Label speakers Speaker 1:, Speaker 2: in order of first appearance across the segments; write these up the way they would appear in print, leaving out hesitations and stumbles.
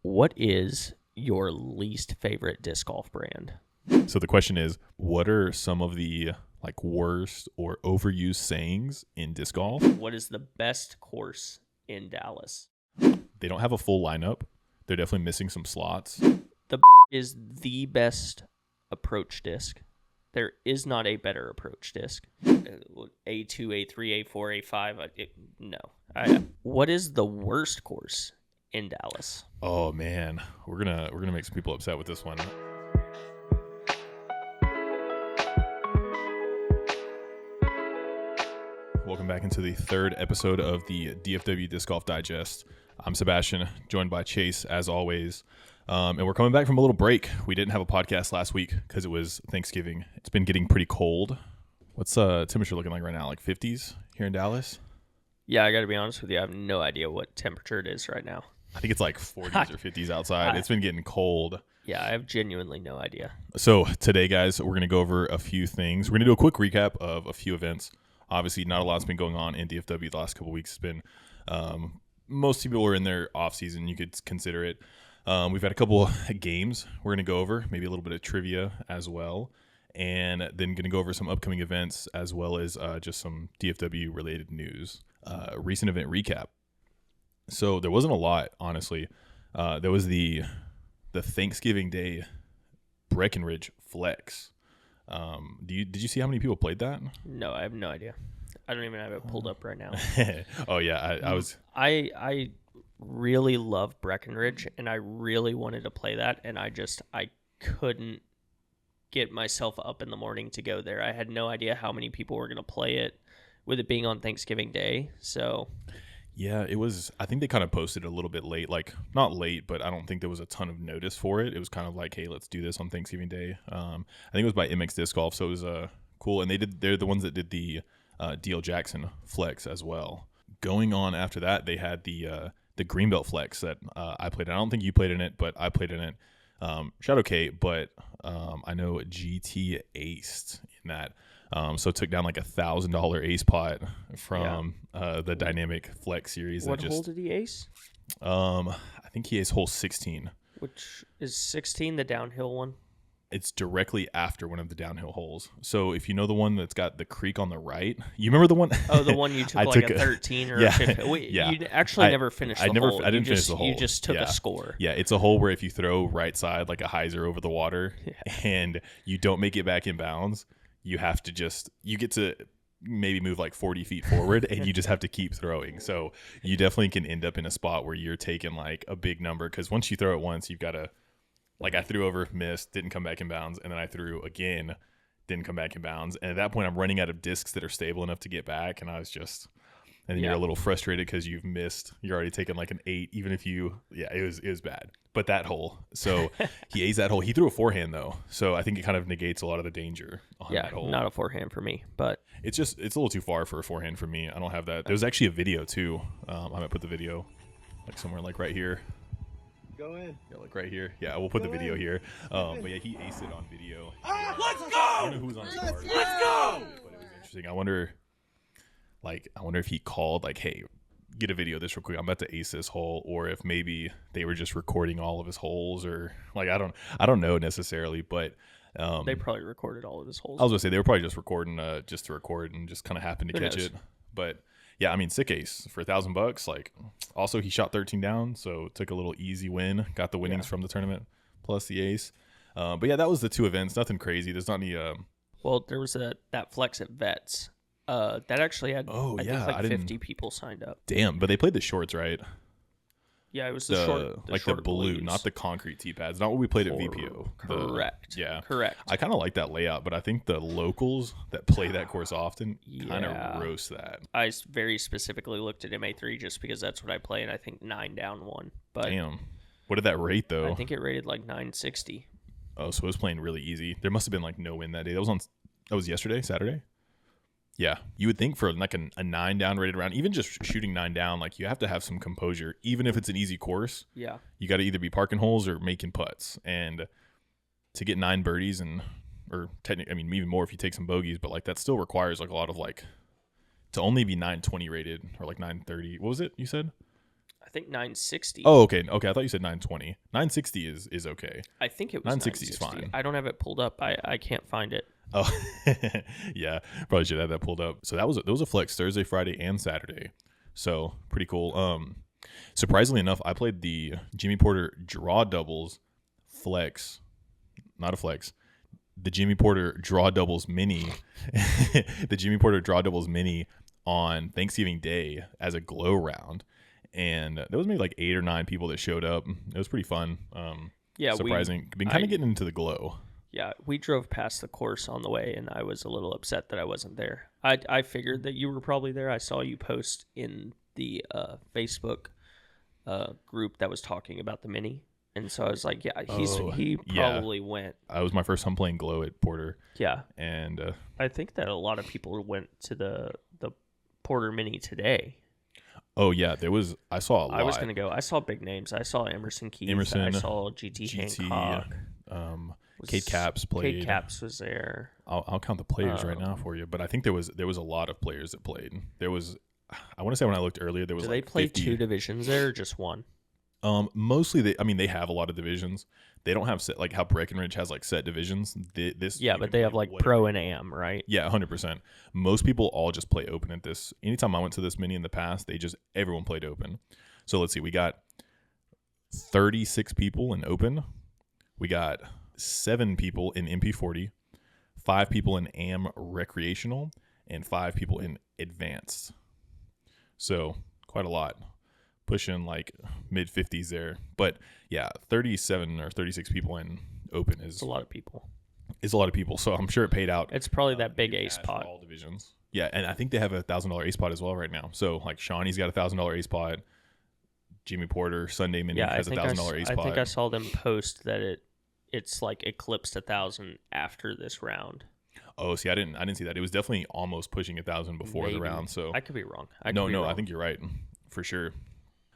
Speaker 1: What is your least favorite disc golf brand?
Speaker 2: So the question is, what are some of the worst or overused sayings in disc golf?
Speaker 1: What is the best course in Dallas?
Speaker 2: They don't have a full lineup. They're definitely missing some slots.
Speaker 1: The is the best approach disc. There is not a better approach disc. A2, A3, A4, A5. No. What is the worst course in Dallas?
Speaker 2: Oh man, we're gonna make some people upset with this one. Welcome back into the third episode of the DFW Disc Golf Digest. I'm Sebastian, joined by Chase as always. And we're coming back from a little break. We didn't have a podcast last week because it was Thanksgiving. It's been getting pretty cold. What's temperature looking like right now? Like 50s here in Dallas?
Speaker 1: Yeah, I got to be honest with you. I have no idea what temperature it is right now.
Speaker 2: I think it's like 40s or 50s outside. It's been getting cold.
Speaker 1: Yeah, I have genuinely no idea.
Speaker 2: So today, guys, we're going to go over a few things. We're going to do a quick recap of a few events. Obviously, not a lot's been going on in DFW the last couple of weeks. It's been most people are in their off season. You could consider it. We've had a couple of games we're going to go over, maybe a little bit of trivia as well, and then going to go over some upcoming events as well as just some DFW related news. Recent event recap. So there wasn't a lot, honestly. There was the Thanksgiving Day Breckenridge Flex. Did you see how many people played that?
Speaker 1: No, I have no idea. I don't even have it pulled up right now.
Speaker 2: Oh yeah,
Speaker 1: I really love Breckenridge, and I really wanted to play that, and I couldn't get myself up in the morning to go there. I had no idea how many people were going to play it, with it being on Thanksgiving Day. So
Speaker 2: yeah, it was. I think they kind of posted it a little bit late, like not late, but I don't think there was a ton of notice for it. It was kind of like, hey, let's do this on Thanksgiving Day. I think it was by MX Disc Golf, so it was cool. And they're the ones that did the DL Jackson Flex as well. Going on after that, they had the Greenbelt Flex that I played in. I don't think you played in it, but I played in it. Shadow K, but I know GT aced in that. So it took down like $1,000 ace pot from the Dynamic Flex series.
Speaker 1: What hole did he ace?
Speaker 2: I think he aced hole 16.
Speaker 1: Which is 16 the downhill one?
Speaker 2: It's directly after one of the downhill holes. So if you know the one that's got the creek on the right, you remember the one?
Speaker 1: Oh, the one you took like a 13 or a 15. Wait,
Speaker 2: yeah.
Speaker 1: You actually never finished the hole.
Speaker 2: I didn't finish the hole.
Speaker 1: You just took a score.
Speaker 2: Yeah, it's a hole where if you throw right side like a hyzer over the water and you don't make it back in bounds, you get to maybe move like 40 feet forward and you just have to keep throwing. So you definitely can end up in a spot where you're taking like a big number because once you throw it once, you've got to, like I threw over, missed, didn't come back in bounds, and then I threw again, didn't come back in bounds. And at that point, I'm running out of discs that are stable enough to get back, and I was just, and then you're a little frustrated because you've missed. You're already taking like an 8, even if it was bad. But that hole, so he aced that hole. He threw a forehand though, so I think it kind of negates a lot of the danger on that hole.
Speaker 1: Not a forehand for me, but
Speaker 2: it's a little too far for a forehand for me. I don't have that. There's actually a video too. I might put the video like somewhere like right here.
Speaker 3: Go in.
Speaker 2: Yeah, like right here. Yeah, we'll put the video here. But yeah, he aced it on video.
Speaker 3: Let's go!
Speaker 2: I don't know who was on his card.
Speaker 3: Let's go!
Speaker 2: But it was interesting. I wonder if he called like, hey, get a video of this real quick. I'm about to ace this hole, or if maybe they were just recording all of his holes, or like I don't know necessarily, but
Speaker 1: they probably recorded all of his holes.
Speaker 2: I was gonna say they were probably just recording just to record and just kind of happened to catch it. But yeah, I mean, sick ace for $1,000. Like, also he shot 13 down, so took a little easy win. Got the winnings from the tournament plus the ace. But yeah, that was the two events. Nothing crazy. There's not any.
Speaker 1: Well, there was that flex at Vets. That actually had I think like 50 people signed up.
Speaker 2: Damn, but they played the shorts, right?
Speaker 1: Yeah, it was the short,
Speaker 2: the blue, blues. Not the concrete tee pads. Not what we played at VPO.
Speaker 1: Correct. Correct.
Speaker 2: I kind of like that layout, but I think the locals that play that course often kind of roast that.
Speaker 1: I very specifically looked at MA3 just because that's what I play, and I think 9 down 1. But
Speaker 2: damn, what did that rate though?
Speaker 1: I think it rated like 960.
Speaker 2: Oh, so it was playing really easy. There must have been like no win that day. That was yesterday, Saturday. Yeah, you would think for like a 9 down rated round, even just shooting 9 down, like you have to have some composure, even if it's an easy course.
Speaker 1: Yeah,
Speaker 2: you got to either be parking holes or making putts, and to get 9 birdies or technically, I mean, even more if you take some bogeys, but like that still requires like a lot of like to only be 920 rated or like 930. What was it you said?
Speaker 1: I I think 960.
Speaker 2: Oh, okay. Okay, I thought you said 920. 960 is okay.
Speaker 1: I think it was
Speaker 2: 960 is
Speaker 1: 960.
Speaker 2: fine.
Speaker 1: I don't have it pulled up. I can't find it.
Speaker 2: Oh, yeah. Probably should have that pulled up. So that was a flex Thursday, Friday, and Saturday. So pretty cool. Surprisingly enough, I played the Jimmy Porter draw doubles flex, not a flex. The Jimmy Porter draw doubles mini, the Jimmy Porter draw doubles mini on Thanksgiving Day as a glow round, and there was maybe like 8 or 9 people that showed up. It was pretty fun.
Speaker 1: Yeah,
Speaker 2: surprising. Been kind of getting into the glow.
Speaker 1: Yeah, we drove past the course on the way, and I was a little upset that I wasn't there. I figured that you were probably there. I saw you post in the Facebook group that was talking about the mini. And so I was like, yeah, he probably went.
Speaker 2: It was my first time playing glow at Porter.
Speaker 1: Yeah.
Speaker 2: And
Speaker 1: I think that a lot of people went to the Porter Mini today.
Speaker 2: Oh, yeah. I saw a lot.
Speaker 1: I was going to go. I saw big names. I saw Emerson Keith. I saw GT Hancock.
Speaker 2: Kate Caps played.
Speaker 1: Kate Caps was there.
Speaker 2: I'll count the players right now for you. But I think there was a lot of players that played. There was, I want to say when I looked earlier, there was
Speaker 1: Do
Speaker 2: like
Speaker 1: they play
Speaker 2: 50.
Speaker 1: 2 divisions there or just 1?
Speaker 2: Mostly they have a lot of divisions. They don't have set, like how Breckenridge has like set divisions.
Speaker 1: But they have like pro and am, right?
Speaker 2: Yeah, 100%. Most people all just play open at this. Anytime I went to this mini in the past, everyone played open. So let's see, we got 36 people in open. We got 7 people in MP40, 5 people in AM recreational, and 5 people in advanced. So quite a lot. Pushing like mid 50s there, but yeah, 37 or 36 people in open is
Speaker 1: a lot of people.
Speaker 2: So I'm sure it paid out.
Speaker 1: It's probably that big ace pot.
Speaker 2: All divisions. Yeah, and I think they have $1,000 ace pot as well right now. So like Shawnee's got $1,000 ace pot. Jimmy Porter Sunday Mini has $1,000 ace pot.
Speaker 1: I think I saw them post that it's like eclipsed 1,000 after this round.
Speaker 2: Oh, see, I didn't see that. It was definitely almost pushing 1,000 before the round. So
Speaker 1: I could be wrong.
Speaker 2: I think you're right for sure.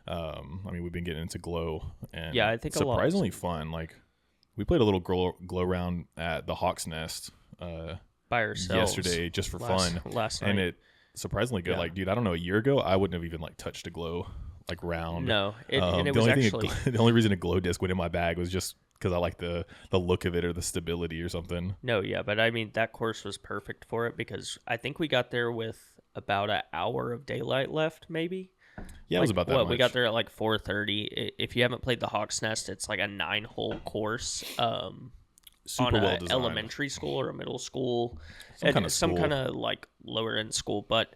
Speaker 2: I mean, we've been getting into glow, and
Speaker 1: yeah, I think
Speaker 2: surprisingly fun. Like, we played a little glow round at the Hawk's Nest
Speaker 1: by ourselves
Speaker 2: yesterday just for fun
Speaker 1: last night,
Speaker 2: and it surprisingly good. Yeah. Like, dude, I don't know, a year ago I wouldn't have even like touched a glow like round.
Speaker 1: No, and it was actually
Speaker 2: the only reason a glow disc went in my bag was just because I like the look of it or the stability or something.
Speaker 1: No, yeah, but I mean that course was perfect for it because I think we got there with about an hour of daylight left, maybe.
Speaker 2: Yeah, it was about that much.
Speaker 1: We got there at like 4:30. If you haven't played the Hawk's Nest, it's like a 9-hole course.
Speaker 2: Super
Speaker 1: on
Speaker 2: well
Speaker 1: an
Speaker 2: designed.
Speaker 1: Elementary school or a middle school,
Speaker 2: some
Speaker 1: kind of like lower end school, but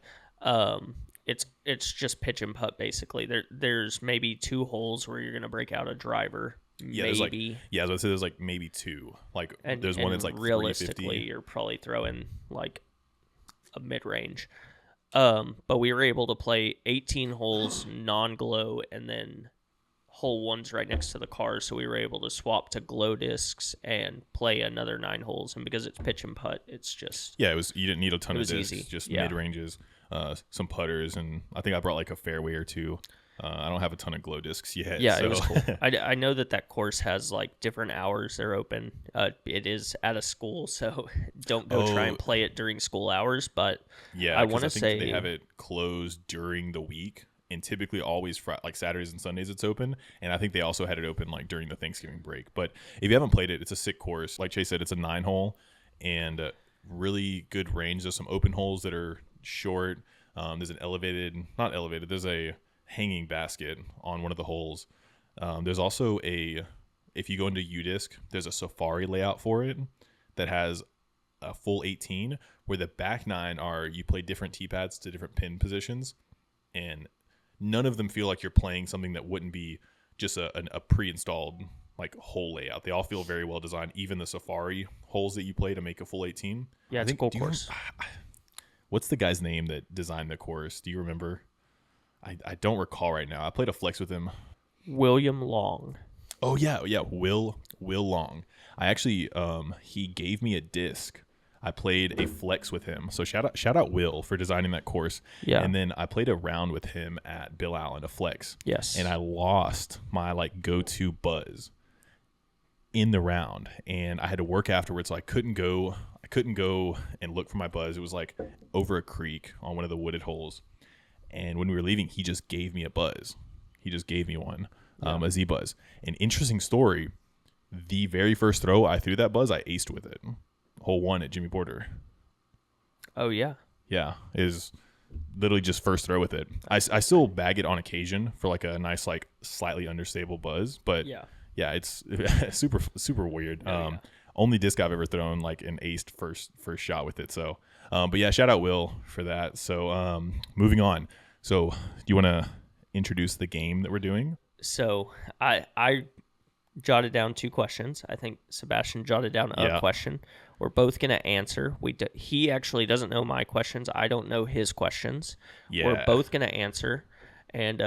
Speaker 1: it's just pitch and putt basically. There's maybe 2 holes where you're gonna break out a driver.
Speaker 2: Yeah,
Speaker 1: maybe.
Speaker 2: I was gonna say there's like maybe 2. Like there's one that's like
Speaker 1: realistically, you're probably throwing like a mid range. But we were able to play 18 holes non-glow, and then hole 1's right next to the car, so we were able to swap to glow discs and play another 9 holes. And because it's pitch and putt, it's just
Speaker 2: you didn't need a ton of discs,
Speaker 1: easy.
Speaker 2: Just mid ranges, some putters, and I think I brought like a fairway or 2. I don't have a ton of glow discs yet.
Speaker 1: Yeah,
Speaker 2: so.
Speaker 1: It was cool. I know that course has like different hours they're open. It is at a school, so don't go try and play it during school hours. But
Speaker 2: yeah, I want to say they have it closed during the week, and typically always like Saturdays and Sundays it's open. And I think they also had it open like during the Thanksgiving break. But if you haven't played it, it's a sick course. Like Chase said, it's a 9-hole and really good range. There's some open holes that are short. There's there's a hanging basket on one of the holes. There's also if you go into UDisc, there's a safari layout for it that has a full 18 where the back 9 you play different tee pads to different pin positions, and none of them feel like you're playing something that wouldn't be just a pre-installed like hole layout. They all feel very well designed, even the safari holes that you play to make a full 18.
Speaker 1: Yeah, it's a cool course.
Speaker 2: What's the guy's name that designed the course? Do you remember? I don't recall right now. I played a flex with him.
Speaker 1: William Long.
Speaker 2: Oh yeah, Will Long. I actually he gave me a disc. I played a flex with him. So shout out Will for designing that course.
Speaker 1: Yeah.
Speaker 2: And then I played a round with him at Bill Allen, a flex.
Speaker 1: Yes.
Speaker 2: And I lost my like go-to buzz in the round, and I had to work afterwards, so I couldn't go and look for my buzz. It was like over a creek on one of the wooded holes. And when we were leaving, he just gave me a buzz. He just gave me one, a Z Buzz. An interesting story. The very first throw I threw that Buzz, I aced with it. Hole 1 at Jimmy Porter.
Speaker 1: Oh, yeah.
Speaker 2: Yeah, is literally just first throw with it. I still bag it on occasion for like a nice, like slightly understable Buzz, but yeah, it's super weird. Only disc I've ever thrown like an aced first shot with it. So, but yeah, shout out Will for that. So, moving on. So, do you want to introduce the game that we're doing?
Speaker 1: So I jotted down 2 questions. I think Sebastian jotted down a question. We're both going to answer. He actually doesn't know my questions. I don't know his questions.
Speaker 2: Yeah.
Speaker 1: We're both going to answer, and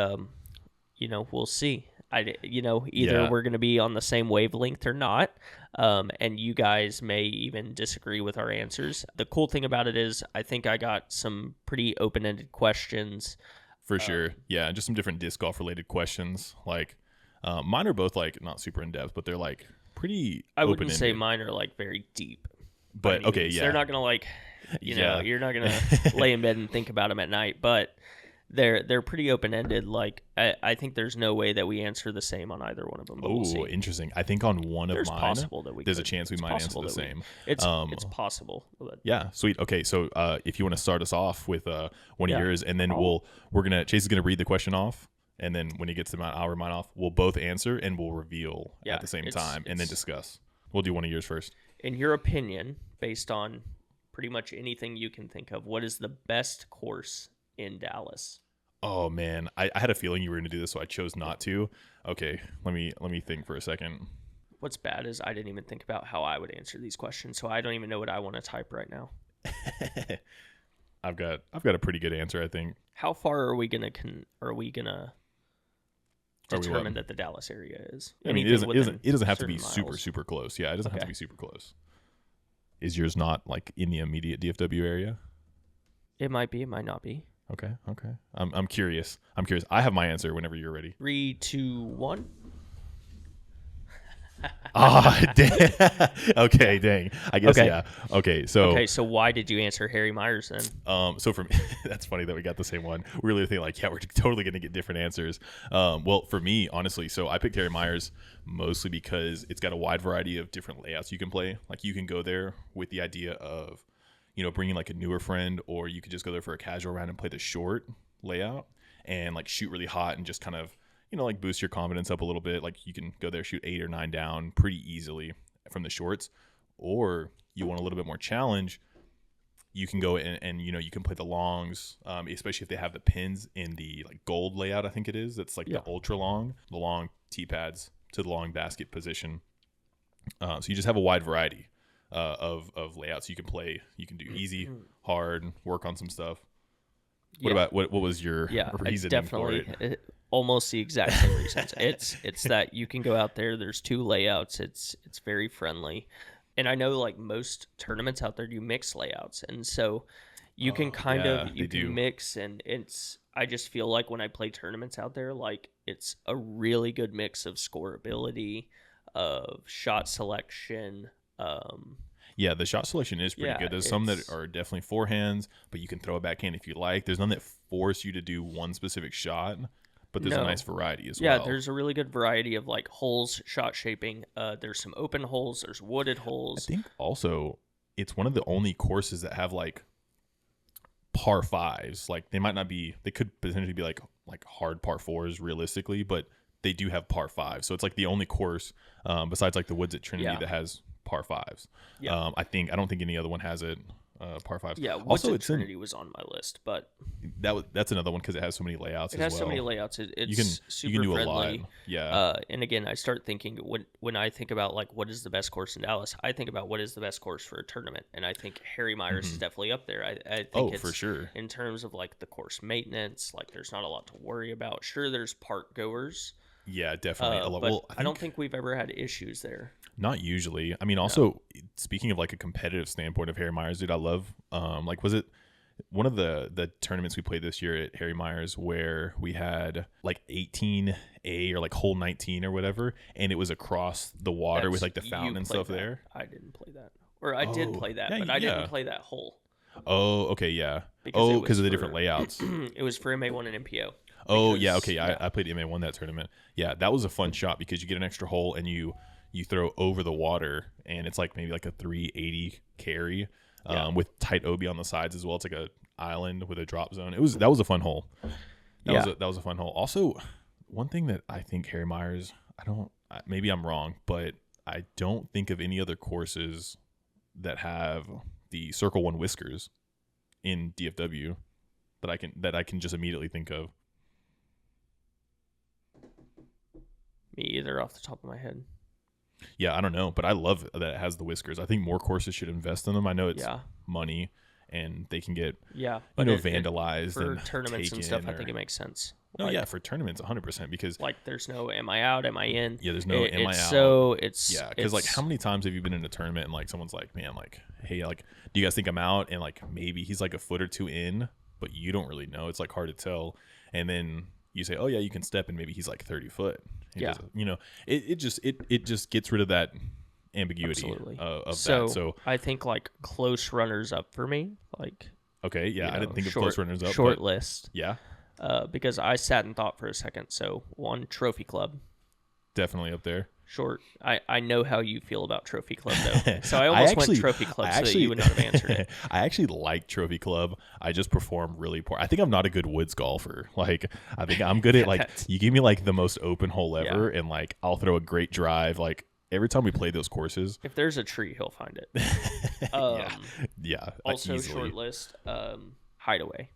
Speaker 1: we'll see. Either we're going to be on the same wavelength or not, and you guys may even disagree with our answers. The cool thing about it is I think I got some pretty open-ended questions.
Speaker 2: For sure. Yeah, just some different disc golf related questions. Like mine are both like not super in depth, but they're like pretty
Speaker 1: I wouldn't
Speaker 2: open-ended.
Speaker 1: say mine are like very deep.
Speaker 2: But okay, yeah.
Speaker 1: They're not going to like, you're not going to lay in bed and think about them at night, but they're pretty open-ended. Like I think there's no way that we answer the same on either one of them.
Speaker 2: Oh,
Speaker 1: we'll
Speaker 2: interesting. I think on one
Speaker 1: there's
Speaker 2: of mine,
Speaker 1: possible that
Speaker 2: there's a chance we might answer the same.
Speaker 1: It's possible. But
Speaker 2: yeah, sweet. Okay, so if you want to start us off with one of yours, and then Chase is gonna read the question off, and then when he gets to mine, I'll read mine off. We'll both answer and we'll reveal at the same time, and then discuss. We'll do one of yours first.
Speaker 1: In your opinion, based on pretty much anything you can think of, what is the best course in Dallas?
Speaker 2: Oh man, I had a feeling you were gonna do this, so I chose not to. Okay, let me think for a second.
Speaker 1: What's bad is I didn't even think about how I would answer these questions, so I don't even know what I want to type right now.
Speaker 2: I've got a pretty good answer, I think.
Speaker 1: How far are we gonna determine that the Dallas area is?
Speaker 2: I mean, it doesn't have to be
Speaker 1: miles.
Speaker 2: super close. Yeah, it doesn't have to be super close. Is yours not like in the immediate DFW area?
Speaker 1: It might be. It might not be.
Speaker 2: Okay. I'm curious. I have my answer whenever you're ready.
Speaker 1: 3, 2, 1.
Speaker 2: Dang. Okay, dang. I guess yeah. Okay,
Speaker 1: so why did you answer Harry Myers then?
Speaker 2: So for me, that's funny that we got the same one. We really think like, yeah, we're totally gonna get different answers. Well, for me, honestly, so I picked Harry Myers mostly because it's got a wide variety of different layouts you can play. Like you can go there with the idea of, bringing like a newer friend, or you could just go there for a casual round and play the short layout and like shoot really hot and just kind of, like boost your confidence up a little bit. Like you can go there, shoot 8 or 9 down pretty easily from the shorts. Or you want a little bit more challenge, you can go and you can play the longs, especially if they have the pins in the like gold layout, I think it is. That's like the ultra long, the long tee pads to the long basket position. So you just have a wide variety of layouts you can play. You can do easy, hard, work on some stuff. What about what was your reasoning for it?
Speaker 1: Almost the exact same reasons. It's that you can go out there. There's 2 layouts. It's very friendly, and I know like most tournaments out there do mix layouts, and so you can mix, and I just feel like when I play tournaments out there, like it's a really good mix of scoreability, of shot selection.
Speaker 2: Yeah, the shot selection is pretty good. There's some that are definitely forehands, but you can throw a backhand if you like. There's none that force you to do one specific shot, but there's a nice variety as well.
Speaker 1: Yeah, there's a really good variety of like holes, shot shaping. There's some open holes. There's wooded holes.
Speaker 2: I think also it's one of the only courses that have like par 5s. Like they could potentially be like hard par 4s realistically, but they do have par 5s. So it's like the only course besides like the Woods at Trinity that has par 5s. Yeah. I don't think any other one has it. Par 5s.
Speaker 1: Yeah, Woods at Trinity was on my list, but
Speaker 2: that's another one because it has so many layouts. It
Speaker 1: has so many layouts. It's super
Speaker 2: you can do
Speaker 1: friendly.
Speaker 2: A lot. Yeah.
Speaker 1: And again, I start thinking when I think about like what is the best course in Dallas, I think about what is the best course for a tournament, and I think Harry Myers is definitely up there. I think it's,
Speaker 2: for sure.
Speaker 1: In terms of like the course maintenance, like there's not a lot to worry about. Sure, there's park goers.
Speaker 2: Yeah, definitely.
Speaker 1: But I don't think we've ever had issues there.
Speaker 2: Not usually. I mean, also speaking of like a competitive standpoint of Harry Myers, dude, I love was it one of the tournaments we played this year at Harry Myers where we had like 18A or like hole 19 or whatever, and it was across the water with like the fountain and stuff there.
Speaker 1: I didn't play that, or I did play that, but I didn't play that hole.
Speaker 2: Oh, okay, yeah. Because of the different layouts.
Speaker 1: It was for MA1 and MPO.
Speaker 2: Oh yeah,
Speaker 1: because-
Speaker 2: okay. I played MA, won that tournament. Yeah, that was a fun shot because you get an extra hole and you throw over the water, and it's like maybe like a 380 carry with tight OB on the sides as well. It's like a island with a drop zone. That was a fun hole. That was a fun hole. Also, one thing that I think Harry Myers, maybe I'm wrong, but I don't think of any other courses that have the Circle One whiskers in DFW that I can just immediately think of.
Speaker 1: Me either, off the top of my head.
Speaker 2: Yeah, I don't know, but I love that it has the whiskers. I think more courses should invest in them. I know it's
Speaker 1: Yeah.
Speaker 2: money, and they can get
Speaker 1: But
Speaker 2: vandalized
Speaker 1: for
Speaker 2: and
Speaker 1: tournaments and stuff. I
Speaker 2: taken
Speaker 1: think it makes sense.
Speaker 2: No,
Speaker 1: Like-
Speaker 2: yeah, for tournaments, 100%, because
Speaker 1: Like, there's no am I out, am I in?
Speaker 2: yeah, there's no am I
Speaker 1: it's
Speaker 2: out.
Speaker 1: So it's
Speaker 2: Yeah, because like, how many times have you been in a tournament and like someone's like, man, like, hey, like, do you guys think I'm out? And like, maybe he's like a foot or two in, but you don't really know. It's like hard to tell. And then you say, oh yeah, you can step, and maybe he's like 30 foot.
Speaker 1: Yeah.
Speaker 2: It just gets rid of that ambiguity
Speaker 1: Absolutely.
Speaker 2: of that. So
Speaker 1: I think like close runners up for me, like
Speaker 2: okay, yeah, I didn't think of
Speaker 1: short,
Speaker 2: close runners up.
Speaker 1: short
Speaker 2: but
Speaker 1: list.
Speaker 2: yeah,
Speaker 1: Because I sat and thought for a second. So one, Trophy Club.
Speaker 2: definitely up there.
Speaker 1: Short. I know how you feel about Trophy Club though. So I almost went Trophy Club so that you would not have answered it.
Speaker 2: I actually like Trophy Club. I just perform really poor. I think I'm not a good woods golfer. Like, I think I'm good at like, you give me like the most open hole ever, and like I'll throw a great drive. Like every time we play those courses.
Speaker 1: If there's a tree, he'll find it.
Speaker 2: Yeah.
Speaker 1: Also,
Speaker 2: easily.
Speaker 1: short list. Hideaway.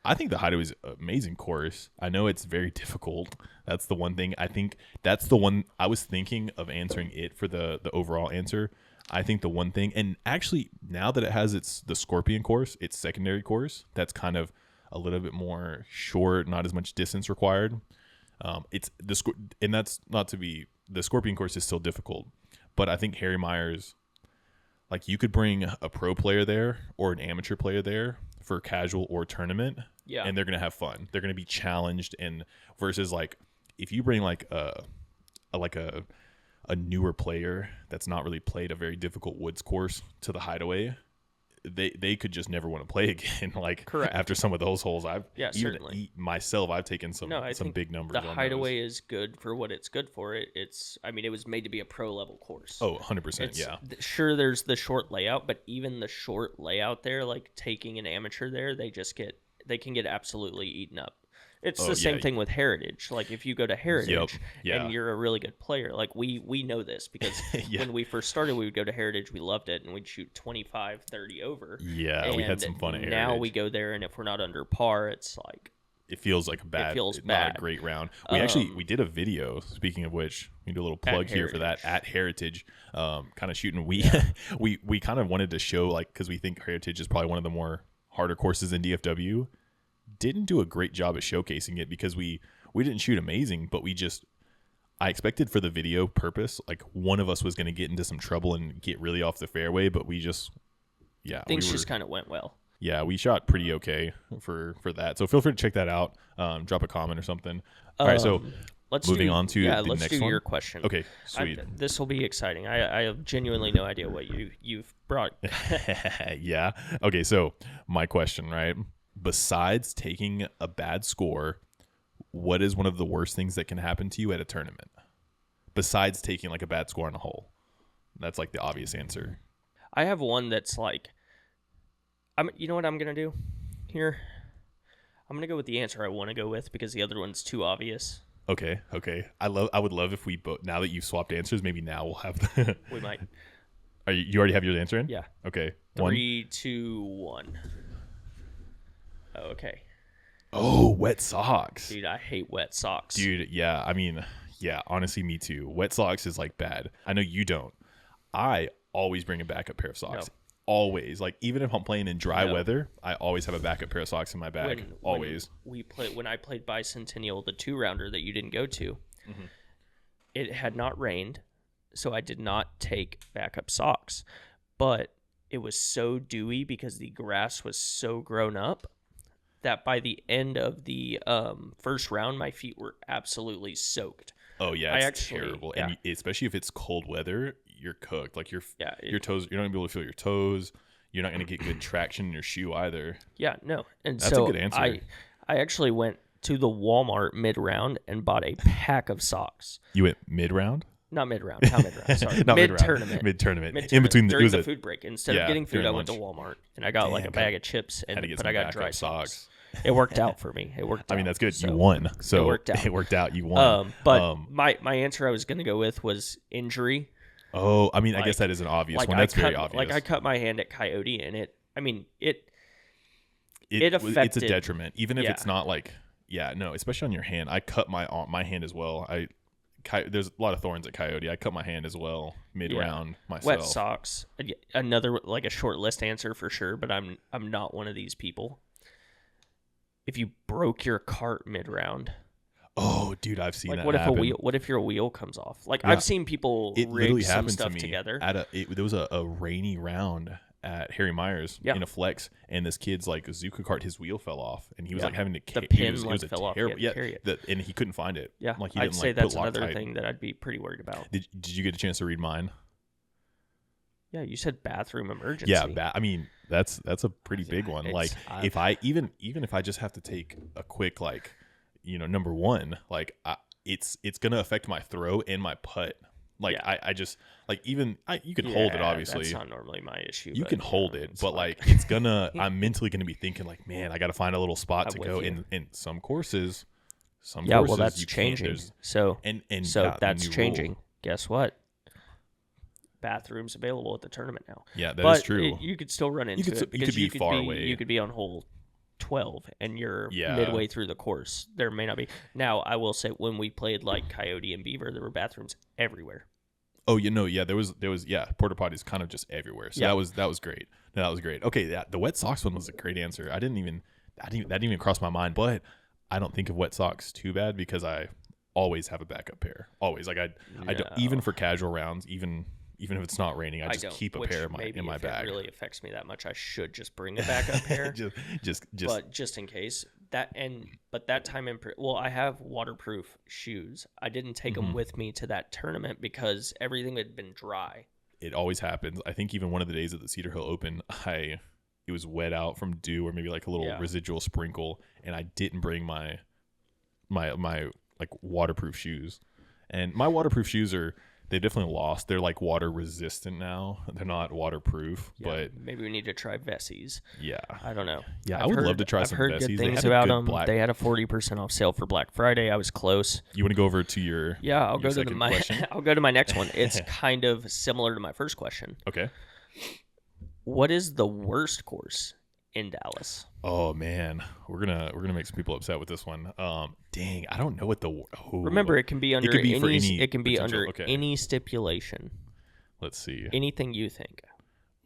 Speaker 2: I think the Hideaway is an amazing course. I know it's very difficult. That's the one thing. I think that's the one I was thinking of answering it for the overall answer. I think the one thing, and actually now that it has the Scorpion course, its secondary course, that's kind of a little bit more short, not as much distance required. And that's not to be, the Scorpion course is still difficult, but I think Harry Myers, like you could bring a pro player there or an amateur player there for casual or tournament, and they're gonna have fun. They're gonna be challenged, and versus like if you bring like a newer player that's not really played a very difficult woods course to the Hideaway, they could just never want to play again. Like
Speaker 1: Correct.
Speaker 2: After some of those holes,
Speaker 1: certainly.
Speaker 2: Myself, I've taken some big numbers.
Speaker 1: The
Speaker 2: on
Speaker 1: Hideaway
Speaker 2: those.
Speaker 1: is good for what it's good for. It was made to be a pro level course.
Speaker 2: Oh, 100%. Yeah.
Speaker 1: Sure, there's the short layout, but even the short layout there, like taking an amateur there, they can get absolutely eaten up. It's the same thing with Heritage. Like if you go to Heritage and you're a really good player, like we know this because when we first started, we would go to Heritage, we loved it, and we'd shoot 25, 30 over.
Speaker 2: Yeah,
Speaker 1: and
Speaker 2: we had some fun at Heritage.
Speaker 1: Now we go there, and if we're not under par, it's like
Speaker 2: it feels like not a great round. We did a video. Speaking of which, we do a little plug here for that at Heritage. Kind of shooting. We kind of wanted to show, like, because we think Heritage is probably one of the more harder courses in DFW. Didn't do a great job at showcasing it because we didn't shoot amazing, but I expected for the video purpose, like one of us was going to get into some trouble and get really off the fairway, but just kind
Speaker 1: of went well.
Speaker 2: Yeah, we shot pretty okay for that. So feel free to check that out. Drop a comment or something. All right, so moving on to the next one.
Speaker 1: Your question.
Speaker 2: Okay, sweet.
Speaker 1: This will be exciting. I have genuinely no idea what you've brought.
Speaker 2: Yeah. Okay, so my question, right? Besides taking a bad score, what is one of the worst things that can happen to you at a tournament? Besides taking like a bad score on a hole. That's like the obvious answer.
Speaker 1: I have one that's like, you know what I'm going to do here? I'm going to go with the answer I want to go with because the other one's too obvious.
Speaker 2: Okay. I would love if we both, now that you've swapped answers, maybe now we'll have the...
Speaker 1: We might.
Speaker 2: You already have your answer in?
Speaker 1: Yeah.
Speaker 2: Okay.
Speaker 1: 3, 2, 1. Oh, okay.
Speaker 2: Oh, wet socks.
Speaker 1: Dude, I hate wet socks.
Speaker 2: Dude, yeah. I mean, yeah, honestly, me too. Wet socks is like bad. I know you don't. I always bring a backup pair of socks.
Speaker 1: No.
Speaker 2: Always. Like, even if I'm playing in dry weather, I always have a backup pair of socks in my bag. Always.
Speaker 1: When I played Bicentennial, the 2-rounder that you didn't go to, it had not rained, so I did not take backup socks. But it was so dewy because the grass was so grown up that by the end of the first round, my feet were absolutely soaked.
Speaker 2: Oh yeah, it's terrible. And especially if it's cold weather, you're cooked. Like your toes, you're not gonna be able to feel your toes. You're not gonna get good traction in your shoe either.
Speaker 1: Yeah, no. And
Speaker 2: that's a good answer.
Speaker 1: I actually went to the Walmart mid-round and bought a pack of socks.
Speaker 2: You went mid-round?
Speaker 1: Not mid-round. Sorry.
Speaker 2: Not
Speaker 1: Mid-tournament.
Speaker 2: Mid-tournament. In between,
Speaker 1: during
Speaker 2: it was
Speaker 1: the food break. Instead of getting food,
Speaker 2: during
Speaker 1: I went to
Speaker 2: lunch.
Speaker 1: Walmart and I got like a bag of chips,
Speaker 2: Had to get
Speaker 1: but
Speaker 2: some
Speaker 1: I got dry
Speaker 2: backup
Speaker 1: socks. It worked out for me. It worked out.
Speaker 2: I mean, that's good.
Speaker 1: So,
Speaker 2: you won. So
Speaker 1: it worked out.
Speaker 2: It worked out. You won.
Speaker 1: But my answer I was going to go with was injury.
Speaker 2: Oh, I mean, I
Speaker 1: Like-
Speaker 2: guess that is an obvious
Speaker 1: Like
Speaker 2: one. That's very obvious.
Speaker 1: Like I cut my hand at Coyote, and it
Speaker 2: it's a
Speaker 1: affected-
Speaker 2: detriment, even if
Speaker 1: yeah.
Speaker 2: it's not like, no, especially on your hand. I cut my hand as well. There's a lot of thorns at Coyote. I cut my hand as well mid-round myself.
Speaker 1: wet socks. Another like a short list answer for sure, but I'm not one of these people. If you broke your cart mid-round,
Speaker 2: Oh, dude, I've seen
Speaker 1: like
Speaker 2: that
Speaker 1: what if
Speaker 2: happen.
Speaker 1: what if your wheel comes off? Like
Speaker 2: Yeah.
Speaker 1: I've seen people
Speaker 2: It literally
Speaker 1: rig some
Speaker 2: happened to
Speaker 1: stuff
Speaker 2: me
Speaker 1: together.
Speaker 2: there was a rainy round at Harry Myers
Speaker 1: Yeah.
Speaker 2: in a flex, and this kid's like Zuka cart, his wheel fell off, and he was
Speaker 1: Yeah.
Speaker 2: like having to
Speaker 1: The
Speaker 2: it
Speaker 1: pin,
Speaker 2: was,
Speaker 1: like,
Speaker 2: it was a
Speaker 1: fell off. He
Speaker 2: terrible,
Speaker 1: had to carry it.
Speaker 2: and he couldn't find it.
Speaker 1: Yeah,
Speaker 2: like he
Speaker 1: I'd
Speaker 2: didn't
Speaker 1: say
Speaker 2: like
Speaker 1: that's
Speaker 2: put
Speaker 1: another
Speaker 2: Loctite.
Speaker 1: thing that I'd be pretty worried about.
Speaker 2: Did you get a chance to read mine?
Speaker 1: Yeah, you said bathroom emergency.
Speaker 2: Yeah, I mean that's a pretty big one.
Speaker 1: It's-
Speaker 2: Like if I even if I just have to take a quick number one, like it's gonna affect my throw and my putt. Like
Speaker 1: Yeah.
Speaker 2: I just like you can hold it
Speaker 1: Yeah,
Speaker 2: obviously.
Speaker 1: That's not normally my issue.
Speaker 2: You
Speaker 1: but,
Speaker 2: can hold it,
Speaker 1: it's
Speaker 2: but
Speaker 1: fine.
Speaker 2: like it's gonna. I'm mentally gonna be thinking like, man, I got to find a little spot
Speaker 1: I'm
Speaker 2: to
Speaker 1: with
Speaker 2: go
Speaker 1: you.
Speaker 2: in some courses. Some
Speaker 1: yeah,
Speaker 2: courses
Speaker 1: well, that's
Speaker 2: you can't.
Speaker 1: changing.
Speaker 2: There's-
Speaker 1: So
Speaker 2: and
Speaker 1: so
Speaker 2: yeah, the
Speaker 1: that's
Speaker 2: new rule.
Speaker 1: changing. Guess what? Bathrooms available at the tournament now.
Speaker 2: Yeah, that
Speaker 1: but
Speaker 2: is true.
Speaker 1: You could still run into
Speaker 2: could
Speaker 1: it
Speaker 2: s- you
Speaker 1: because
Speaker 2: could be far away.
Speaker 1: You could be on hole 12 and you're
Speaker 2: Yeah.
Speaker 1: midway through the course. There may not be. Now, I will say when we played like Coyote and Beaver, there were bathrooms everywhere.
Speaker 2: Oh, there was porta potties kind of just everywhere. So
Speaker 1: Yeah.
Speaker 2: that was great. No, that was great. Okay, the wet socks one was a great answer. That didn't even cross my mind, but I don't think of wet socks too bad because I always have a backup pair. Always. Like I don't, even for casual rounds, even if it's not raining, I just
Speaker 1: don't,
Speaker 2: keep a
Speaker 1: which
Speaker 2: pair
Speaker 1: maybe
Speaker 2: in my
Speaker 1: if
Speaker 2: bag.
Speaker 1: it really affects me that much, I should just bring a backup pair.
Speaker 2: just
Speaker 1: But just in case but that time I have waterproof shoes. I didn't take
Speaker 2: Mm-hmm.
Speaker 1: them with me to that tournament because everything had been dry.
Speaker 2: it always happens. I think even one of the days at the Cedar Hill Open, it was wet out from dew or maybe like a little residual sprinkle, and I didn't bring my like waterproof shoes. And my waterproof shoes they've definitely lost. They're like water resistant now. They're not waterproof,
Speaker 1: Yeah,
Speaker 2: but
Speaker 1: maybe we need to try Vessies.
Speaker 2: yeah.
Speaker 1: I don't know.
Speaker 2: Yeah, I would love to try
Speaker 1: I've
Speaker 2: some
Speaker 1: heard
Speaker 2: Vessies.
Speaker 1: good
Speaker 2: They
Speaker 1: things
Speaker 2: had a
Speaker 1: about
Speaker 2: good
Speaker 1: them.
Speaker 2: black-
Speaker 1: They had a 40% off sale for Black Friday. I was close.
Speaker 2: You want to go over to your
Speaker 1: Yeah, I'll
Speaker 2: your
Speaker 1: go to
Speaker 2: second question?
Speaker 1: I'll go to my next one. It's kind of similar to my first question.
Speaker 2: Okay.
Speaker 1: What is the worst course in Dallas?
Speaker 2: Oh man, we're gonna make some people upset with this one. Dang, I don't know what
Speaker 1: Remember, it can be under
Speaker 2: could be for
Speaker 1: any.
Speaker 2: any
Speaker 1: It can be
Speaker 2: potential-
Speaker 1: under
Speaker 2: okay.
Speaker 1: any stipulation.
Speaker 2: Let's see.
Speaker 1: Anything you think.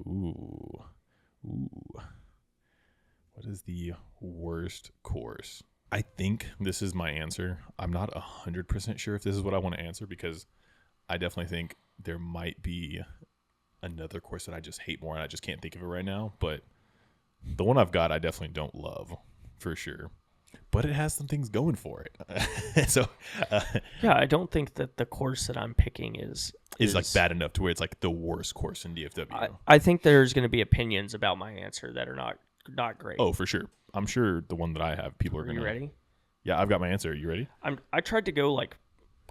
Speaker 2: Ooh. What is the worst course? I think this is my answer. I'm not 100% sure if this is what I want to answer because I definitely think there might be another course that I just hate more and I just can't think of it right now. But the one I've got, I definitely don't love for sure. But it has some things going for it. So,
Speaker 1: Yeah, I don't think that the course that I'm picking is
Speaker 2: like bad enough to where it's like the worst course in DFW.
Speaker 1: I think there's going to be opinions about my answer that are not great.
Speaker 2: Oh, for sure. I'm sure the one that I have, people are
Speaker 1: Are
Speaker 2: going
Speaker 1: you
Speaker 2: to.
Speaker 1: ready?
Speaker 2: Yeah, I've got my answer. You ready?
Speaker 1: I tried to go like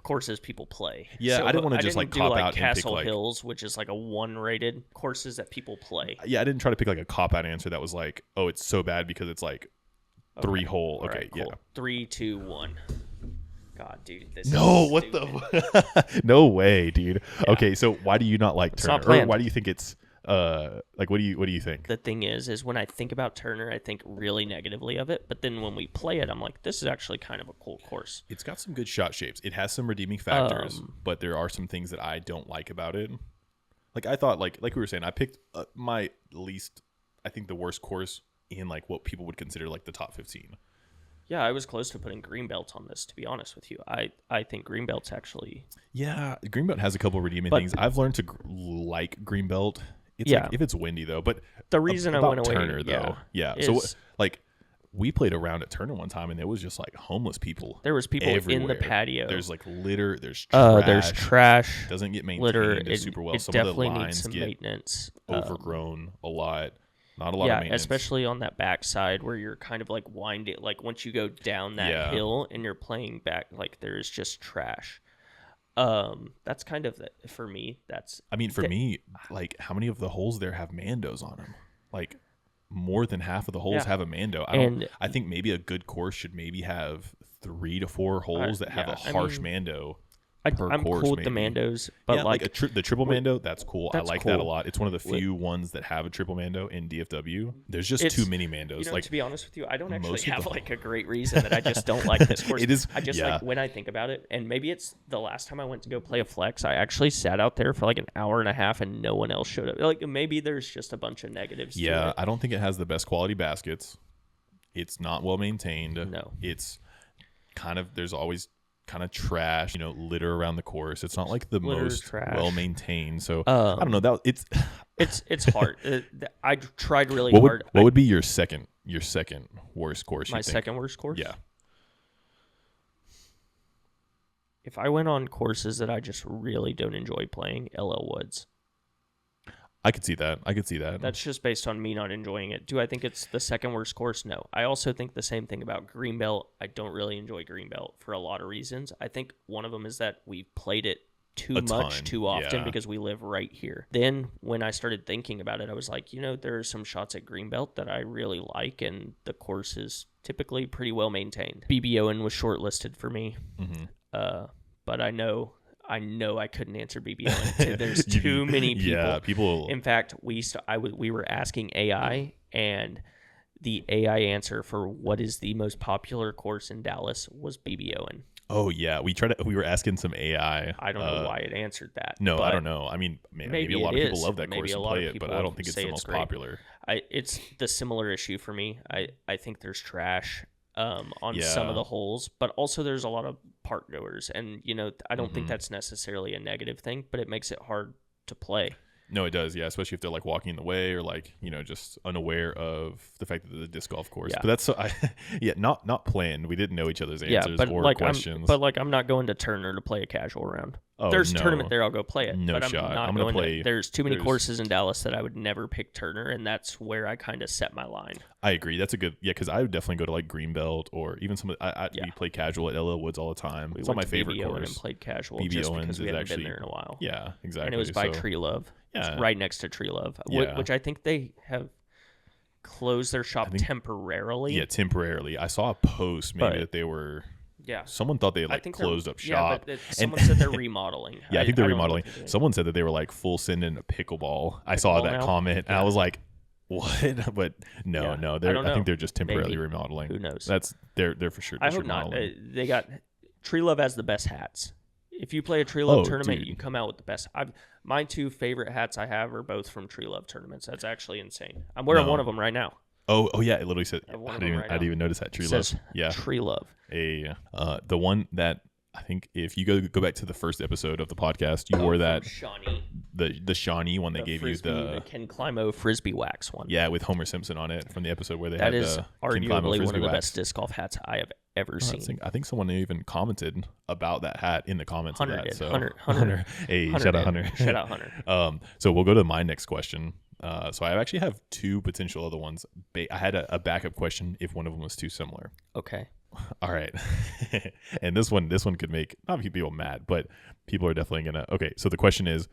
Speaker 1: courses people play.
Speaker 2: Yeah, I didn't wanna just, like,
Speaker 1: do
Speaker 2: cop
Speaker 1: like
Speaker 2: out and pick,
Speaker 1: Castle
Speaker 2: like-
Speaker 1: Hills, which is like a 1 rated courses that people play.
Speaker 2: Yeah, I didn't try to pick like a cop out answer that was like, oh, it's so bad because it's like 3 hole.
Speaker 1: All
Speaker 2: Okay,
Speaker 1: right, cool.
Speaker 2: yeah.
Speaker 1: 3, 2, 1. God, dude, this
Speaker 2: No,
Speaker 1: is
Speaker 2: what
Speaker 1: stupid.
Speaker 2: the? No way, dude. Okay, so why do you not like
Speaker 1: not
Speaker 2: Turner? Or
Speaker 1: planned.
Speaker 2: why do you think it's like? What do you think?
Speaker 1: The thing is when I think about Turner, I think really negatively of it. But then when we play it, I'm like, this is actually kind of a cool course.
Speaker 2: It's got some good shot shapes. It has some redeeming factors, but there are some things that I don't like about it. Like I thought, like we were saying, I picked my least, I think the worst course in like what people would consider like the top 15.
Speaker 1: Yeah, I was close to putting Greenbelt on this, to be honest with you. I think Greenbelt's actually...
Speaker 2: Yeah, Greenbelt has a couple redeeming
Speaker 1: But-
Speaker 2: things. I've learned to like Greenbelt. It's
Speaker 1: Yeah.
Speaker 2: like if it's windy though. But
Speaker 1: The reason I
Speaker 2: about
Speaker 1: went away...
Speaker 2: Turner though, So
Speaker 1: is
Speaker 2: like we played around at Turner one time and there was just like homeless people.
Speaker 1: there was people in
Speaker 2: everywhere.
Speaker 1: the patio.
Speaker 2: There's like litter. There's trash.
Speaker 1: There's trash,
Speaker 2: Doesn't get maintained
Speaker 1: litter.
Speaker 2: as super well.
Speaker 1: It
Speaker 2: Some of the
Speaker 1: definitely
Speaker 2: lines
Speaker 1: needs some
Speaker 2: get
Speaker 1: maintenance.
Speaker 2: overgrown a lot. Not a lot of maintenance.
Speaker 1: Especially on that backside where you're kind of like winding, like once you go down that hill and you're playing back, like there's just trash. That's kind of for me. For me, like how many of the holes there have Mandos on them? Like more than half of the holes have a Mando. I think maybe a good course should maybe have 3 to 4 holes that have a harsh Mando. I'm
Speaker 2: course,
Speaker 1: cool with the Mandos, but
Speaker 2: the triple Mando, that's cool. I like that a lot. It's one of the few
Speaker 1: With-
Speaker 2: ones that have a triple Mando in DFW. There's just too many Mandos.
Speaker 1: You know,
Speaker 2: like
Speaker 1: to be honest with you, I don't actually
Speaker 2: most of
Speaker 1: have
Speaker 2: the-
Speaker 1: like a great reason that I just don't like this course.
Speaker 2: It is-
Speaker 1: I just
Speaker 2: yeah.
Speaker 1: like when I think about it, and maybe it's the last time I went to go play a flex, I actually sat out there for like an hour and a half and no one else showed up. Like maybe there's just a bunch of negatives. to it.
Speaker 2: I don't think it has the best quality baskets. It's not well maintained.
Speaker 1: No.
Speaker 2: It's kind of, there's always kind of trash, litter around the course. It's not like the most
Speaker 1: trash.
Speaker 2: well maintained. So I don't know.
Speaker 1: It's hard. I tried really
Speaker 2: what
Speaker 1: hard.
Speaker 2: What would be your second worst course?
Speaker 1: My second worst course?
Speaker 2: Yeah.
Speaker 1: If I went on courses that I just really don't enjoy playing, LL Woods.
Speaker 2: I could see that.
Speaker 1: That's just based on me not enjoying it. Do I think it's the second worst course? No. I also think the same thing about Greenbelt. I don't really enjoy Greenbelt for a lot of reasons. I think one of them is that we've played it too often because we live right here. Then when I started thinking about it, I was like, there are some shots at Greenbelt that I really like, and the course is typically pretty well maintained. BB Owen was shortlisted for me, but I know I couldn't answer BB Owen. There's too many people.
Speaker 2: Yeah, people.
Speaker 1: In fact, we were asking AI, and the AI answer for what is the most popular course in Dallas was BB Owen.
Speaker 2: Oh yeah, we were asking some AI.
Speaker 1: I don't know why it answered that.
Speaker 2: No, I don't know. I mean, maybe a lot of people love that course and play it, but I don't think it's the most popular.
Speaker 1: It's the similar issue for me. I think there's trash on some of the holes, but also there's a lot of park goers, and I don't think that's necessarily a negative thing, but it makes it hard to play.
Speaker 2: No, it does, yeah, especially if they're like walking in the way or like just unaware of the fact that the disc golf course.
Speaker 1: Yeah.
Speaker 2: But that's not planned. We didn't know each other's answers or
Speaker 1: like
Speaker 2: questions.
Speaker 1: I'm not going to Turner to play a casual round. There's a tournament there, I'll go play it.
Speaker 2: No
Speaker 1: but
Speaker 2: shot.
Speaker 1: I'm
Speaker 2: I'm
Speaker 1: not
Speaker 2: gonna play.
Speaker 1: There's too many courses in Dallas that I would never pick Turner, and that's where I kind of set my line.
Speaker 2: I agree. That's a good, because I would definitely go to like Greenbelt or even some. We play casual at LL Woods all the time. It's not my favorite
Speaker 1: BB Owen
Speaker 2: course.
Speaker 1: And played casual
Speaker 2: BB
Speaker 1: just
Speaker 2: Owens
Speaker 1: because we
Speaker 2: is
Speaker 1: hadn't
Speaker 2: actually
Speaker 1: been there in a while.
Speaker 2: Yeah, exactly.
Speaker 1: And it was by
Speaker 2: So,
Speaker 1: Tree Love.
Speaker 2: Yeah.
Speaker 1: It's right next to Tree Love,
Speaker 2: Yeah.
Speaker 1: which I think they have closed their shop temporarily.
Speaker 2: Yeah, temporarily. I saw a post maybe that they were.
Speaker 1: Yeah.
Speaker 2: Someone thought they
Speaker 1: I
Speaker 2: like
Speaker 1: think
Speaker 2: closed up shop.
Speaker 1: Yeah, but someone said they're remodeling.
Speaker 2: Yeah, I think they're
Speaker 1: don't know
Speaker 2: remodeling.
Speaker 1: what they did.
Speaker 2: Someone said that they were like full send in a pickleball. I saw that
Speaker 1: now?
Speaker 2: comment and I was like, "What?" But no,
Speaker 1: Yeah.
Speaker 2: no.
Speaker 1: I
Speaker 2: I
Speaker 1: don't know.
Speaker 2: think they're just temporarily
Speaker 1: Maybe.
Speaker 2: remodeling.
Speaker 1: Who knows?
Speaker 2: They're for sure.
Speaker 1: I
Speaker 2: Just
Speaker 1: hope not.
Speaker 2: remodeling.
Speaker 1: They got Tree Love has the best hats. If you play a Tree Love tournament,
Speaker 2: dude.
Speaker 1: you come out with the best. My 2 favorite hats I have are both from Tree Love tournaments. That's actually insane. I'm wearing one of them right now.
Speaker 2: Oh yeah, it literally said.
Speaker 1: I have one
Speaker 2: I
Speaker 1: of
Speaker 2: didn't
Speaker 1: them
Speaker 2: even,
Speaker 1: right
Speaker 2: I didn't
Speaker 1: now.
Speaker 2: even notice that.
Speaker 1: It
Speaker 2: Tree Love.
Speaker 1: says
Speaker 2: Yeah.
Speaker 1: Tree Love.
Speaker 2: The one that I think if you go back to the first episode of the podcast, you wore that
Speaker 1: Shawnee.
Speaker 2: the Shawnee one they gave
Speaker 1: Frisbee,
Speaker 2: you
Speaker 1: the Ken Climo Frisbee wax one.
Speaker 2: yeah, with Homer Simpson on it from the episode where they
Speaker 1: That
Speaker 2: had
Speaker 1: is
Speaker 2: the Ken Climo
Speaker 1: arguably one
Speaker 2: Frisbee
Speaker 1: of the
Speaker 2: wax.
Speaker 1: best disc golf hats I have ever seen.
Speaker 2: I think someone even commented about that hat in the comments
Speaker 1: Hunter
Speaker 2: of that.
Speaker 1: did.
Speaker 2: So
Speaker 1: Hunter.
Speaker 2: Hey,
Speaker 1: Hunter
Speaker 2: shout out
Speaker 1: did.
Speaker 2: Hunter.
Speaker 1: Shout out Hunter.
Speaker 2: So we'll go to my next question. So I actually have 2 potential other ones. I had a backup question if one of them was too similar.
Speaker 1: Okay.
Speaker 2: All right. And this one could make not a few people mad, but people are definitely gonna. Okay, so the question is,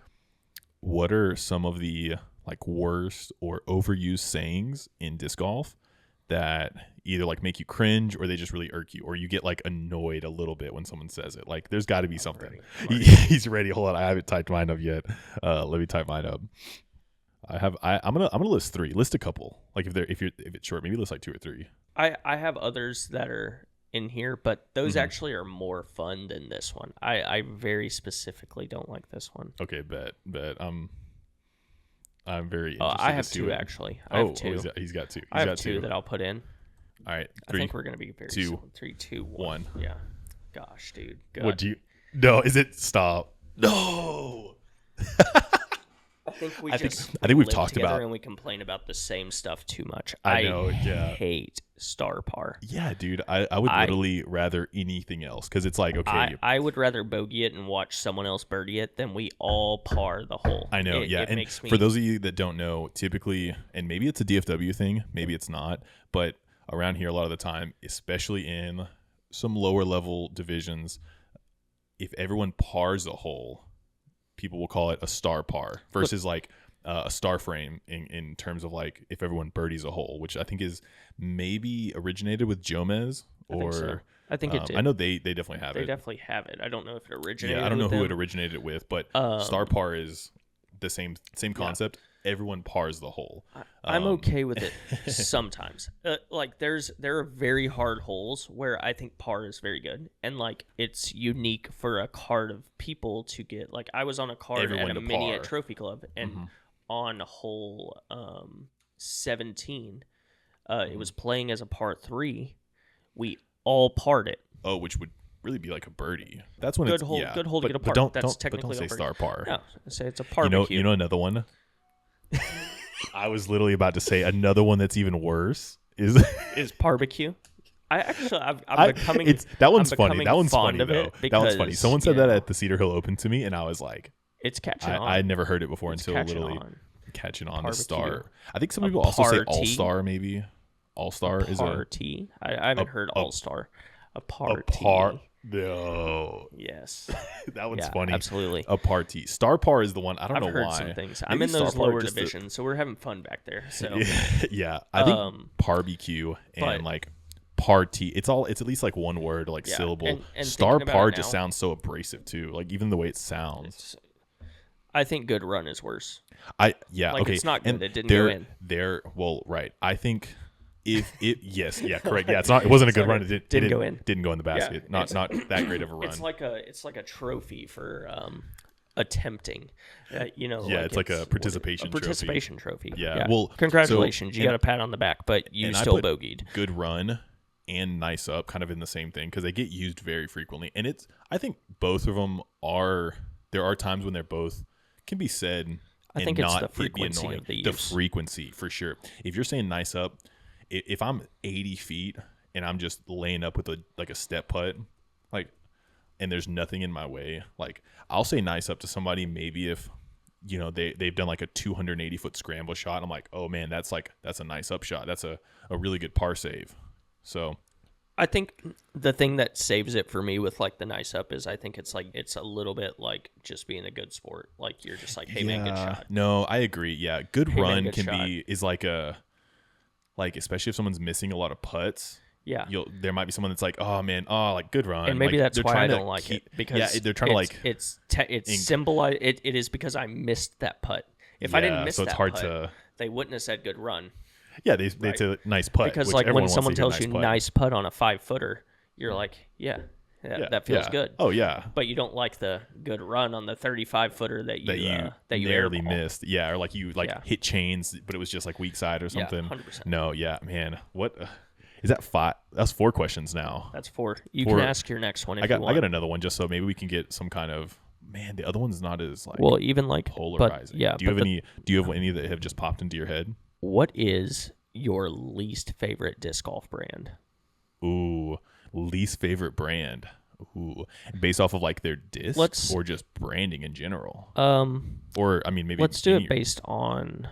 Speaker 2: what are some of the like worst or overused sayings in disc golf that either like make you cringe or they just really irk you, or you get like annoyed a little bit when someone says it? Like there's got to be something. He's ready. Hold on, I haven't typed mine up yet. Let me type mine up. I'm gonna list 3. List a couple. Like if it's short, maybe list like 2 or 3.
Speaker 1: I have others that are in here, but those actually are more fun than this one. I very specifically don't like this one.
Speaker 2: Okay, bet. I'm very interested.
Speaker 1: I have
Speaker 2: to see
Speaker 1: 2
Speaker 2: what-
Speaker 1: actually. I have 2.
Speaker 2: He's got 2.
Speaker 1: I have 2 that I'll put in.
Speaker 2: All right,
Speaker 1: I
Speaker 2: 3.
Speaker 1: think we're gonna be very
Speaker 2: 2,
Speaker 1: similar. 3, 2, 1. Yeah. Gosh, dude. God.
Speaker 2: Would you? No, is it? Stop. No.
Speaker 1: think we
Speaker 2: I think-
Speaker 1: just
Speaker 2: I think we've
Speaker 1: live
Speaker 2: talked
Speaker 1: together
Speaker 2: about-
Speaker 1: and we complain about the same stuff too much.
Speaker 2: I know, yeah.
Speaker 1: hate star par.
Speaker 2: Yeah, dude. I would literally rather anything else because it's like, okay,
Speaker 1: I would rather bogey it and watch someone else birdie it than we all par the hole.
Speaker 2: I know, yeah.
Speaker 1: It
Speaker 2: And
Speaker 1: makes me,
Speaker 2: for those of you that don't know, typically, and maybe it's a DFW thing, maybe it's not, but around here a lot of the time, especially in some lower level divisions, if everyone pars a hole, people will call it a star par versus like a star frame in terms of like if everyone birdies a hole, which I think is maybe originated with Jomez or
Speaker 1: I think it did.
Speaker 2: I know they definitely have
Speaker 1: They
Speaker 2: it.
Speaker 1: definitely have it. I don't know if it originated.
Speaker 2: Yeah, I don't know
Speaker 1: with
Speaker 2: who
Speaker 1: them.
Speaker 2: it originated with, but star par is the same concept. Everyone pars the hole.
Speaker 1: I'm okay with it sometimes. Like there are very hard holes where I think par is very good, and like it's unique for a card of people to get. Like I was on a card
Speaker 2: Everyone
Speaker 1: at a
Speaker 2: to
Speaker 1: mini
Speaker 2: par.
Speaker 1: at Trophy Club, and on hole 17, it was playing as a par 3. We all parred it.
Speaker 2: Oh, which would really be like a birdie. That's when
Speaker 1: Good
Speaker 2: it's
Speaker 1: hole,
Speaker 2: yeah.
Speaker 1: good hole to
Speaker 2: but,
Speaker 1: get a
Speaker 2: but
Speaker 1: par.
Speaker 2: don't
Speaker 1: That's
Speaker 2: don't
Speaker 1: technically
Speaker 2: but don't
Speaker 1: a
Speaker 2: say
Speaker 1: birdie.
Speaker 2: star par.
Speaker 1: No, I say it's a barbecue.
Speaker 2: You know another one. I was literally about to say another one that's even worse is
Speaker 1: is barbecue. I'm becoming.
Speaker 2: that one's
Speaker 1: I'm
Speaker 2: funny.
Speaker 1: becoming
Speaker 2: That one's
Speaker 1: fond
Speaker 2: funny
Speaker 1: of
Speaker 2: though.
Speaker 1: it
Speaker 2: That one's funny.
Speaker 1: because,
Speaker 2: Someone said
Speaker 1: you
Speaker 2: that
Speaker 1: know,
Speaker 2: at the Cedar Hill Open to me, and I was like,
Speaker 1: it's catching on.
Speaker 2: I never heard it before
Speaker 1: It's
Speaker 2: until
Speaker 1: catching
Speaker 2: literally
Speaker 1: on.
Speaker 2: catching on the
Speaker 1: Barbecue.
Speaker 2: star. I think some
Speaker 1: A
Speaker 2: people also say
Speaker 1: party.
Speaker 2: all star. Maybe all star is a
Speaker 1: Party. I haven't heard all star. A party.
Speaker 2: par. No,
Speaker 1: Yes.
Speaker 2: that one's
Speaker 1: Yeah,
Speaker 2: funny.
Speaker 1: absolutely.
Speaker 2: A party. Star par is the one. I don't
Speaker 1: I've
Speaker 2: know
Speaker 1: heard
Speaker 2: why.
Speaker 1: some things.
Speaker 2: Maybe
Speaker 1: I'm in those
Speaker 2: star par
Speaker 1: lower
Speaker 2: just
Speaker 1: divisions, so we're having fun back there. So
Speaker 2: yeah, I think barbecue and
Speaker 1: but-
Speaker 2: like party. It's at least like one word, like
Speaker 1: Yeah,
Speaker 2: syllable.
Speaker 1: and
Speaker 2: Star
Speaker 1: thinking about
Speaker 2: par
Speaker 1: it
Speaker 2: just
Speaker 1: now-
Speaker 2: sounds so abrasive too. Like even the way it sounds.
Speaker 1: I think good run is worse.
Speaker 2: Okay.
Speaker 1: It's not good.
Speaker 2: And
Speaker 1: It didn't go in.
Speaker 2: Right. I think if it yes, yeah, correct. Yeah, it wasn't a good run. It
Speaker 1: Didn't go in.
Speaker 2: Didn't go in the basket. Not that great of a run.
Speaker 1: It's like a trophy for attempting.
Speaker 2: It's like a participation trophy.
Speaker 1: participation trophy.
Speaker 2: Yeah, well,
Speaker 1: congratulations,
Speaker 2: so-
Speaker 1: you got a pat on the back, but you
Speaker 2: and I
Speaker 1: still
Speaker 2: put
Speaker 1: bogeyed.
Speaker 2: Good run and nice up kind of in the same thing because they get used very frequently. And I think both of them there are times when they're both can be said.
Speaker 1: I think
Speaker 2: and
Speaker 1: it's
Speaker 2: not
Speaker 1: the
Speaker 2: it be
Speaker 1: frequency
Speaker 2: annoying.
Speaker 1: of the
Speaker 2: The
Speaker 1: use.
Speaker 2: frequency for sure. If you're saying nice up, if I'm 80 feet and I'm just laying up with a step putt, like, and there's nothing in my way, like I'll say nice up to somebody maybe if they've done like a 280-foot scramble shot. And I'm like, oh man, that's a nice up shot. That's a really good par save. So
Speaker 1: I think the thing that saves it for me with like the nice up is I think it's a little bit like just being a good sport. Like you're just like, hey man, good shot.
Speaker 2: No, I agree. Yeah, good
Speaker 1: Hey, man,
Speaker 2: run
Speaker 1: good
Speaker 2: can is like especially if someone's missing a lot of putts.
Speaker 1: Yeah.
Speaker 2: There might be someone that's like, oh man, like good run,
Speaker 1: And maybe
Speaker 2: like,
Speaker 1: that's
Speaker 2: they're
Speaker 1: why I
Speaker 2: trying to
Speaker 1: don't like
Speaker 2: keep-
Speaker 1: it because
Speaker 2: they're trying to like
Speaker 1: it's symbolize it is because I missed that putt. If I didn't miss
Speaker 2: so
Speaker 1: that
Speaker 2: it's hard
Speaker 1: putt,
Speaker 2: to
Speaker 1: they wouldn't have said good run.
Speaker 2: yeah they say nice putt
Speaker 1: Because
Speaker 2: which
Speaker 1: like
Speaker 2: everyone
Speaker 1: when
Speaker 2: wants
Speaker 1: someone
Speaker 2: to hear
Speaker 1: tells you
Speaker 2: putt.
Speaker 1: nice putt on a 5-footer, you're like, that feels good.
Speaker 2: Oh yeah,
Speaker 1: But you don't like the good run on the 35-footer that you
Speaker 2: narrowly
Speaker 1: airball.
Speaker 2: missed. Yeah, or like you hit chains, but it was just like weak side or
Speaker 1: Yeah,
Speaker 2: something.
Speaker 1: 100%.
Speaker 2: No, yeah, man, what is that? 5? That's 4 questions now.
Speaker 1: That's 4. You
Speaker 2: Four.
Speaker 1: can ask your next one if
Speaker 2: I
Speaker 1: you want.
Speaker 2: got another one just so maybe we can get some kind of man. The other one's not as like
Speaker 1: Well, even like
Speaker 2: polarizing.
Speaker 1: But, yeah.
Speaker 2: Do you have any that have just popped into your head?
Speaker 1: What is your least favorite disc golf brand?
Speaker 2: Ooh, least favorite brand. Ooh, based off of like their discs or just branding in general. Or I mean maybe
Speaker 1: let's do it based on.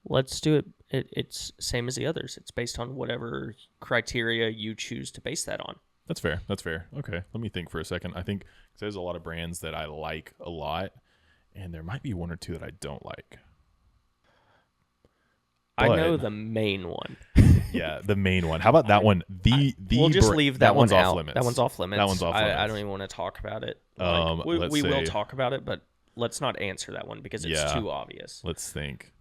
Speaker 1: Let's do it. It's same as the others. It's based on whatever criteria you choose to base that on.
Speaker 2: That's fair. Okay, let me think for a second. I think there's a lot of brands that I like a lot, and there might be 1 or 2 that I don't like.
Speaker 1: I
Speaker 2: But-
Speaker 1: know the main one.
Speaker 2: Yeah, the main one. How about that one?
Speaker 1: We'll just leave that
Speaker 2: one's
Speaker 1: one
Speaker 2: off
Speaker 1: out.
Speaker 2: limits.
Speaker 1: That one's off limits.
Speaker 2: That one's off limits.
Speaker 1: I don't even want to talk about it.
Speaker 2: Let's
Speaker 1: we will
Speaker 2: say-
Speaker 1: talk about it, but let's not answer that one because it's
Speaker 2: Yeah.
Speaker 1: too obvious.
Speaker 2: Let's think.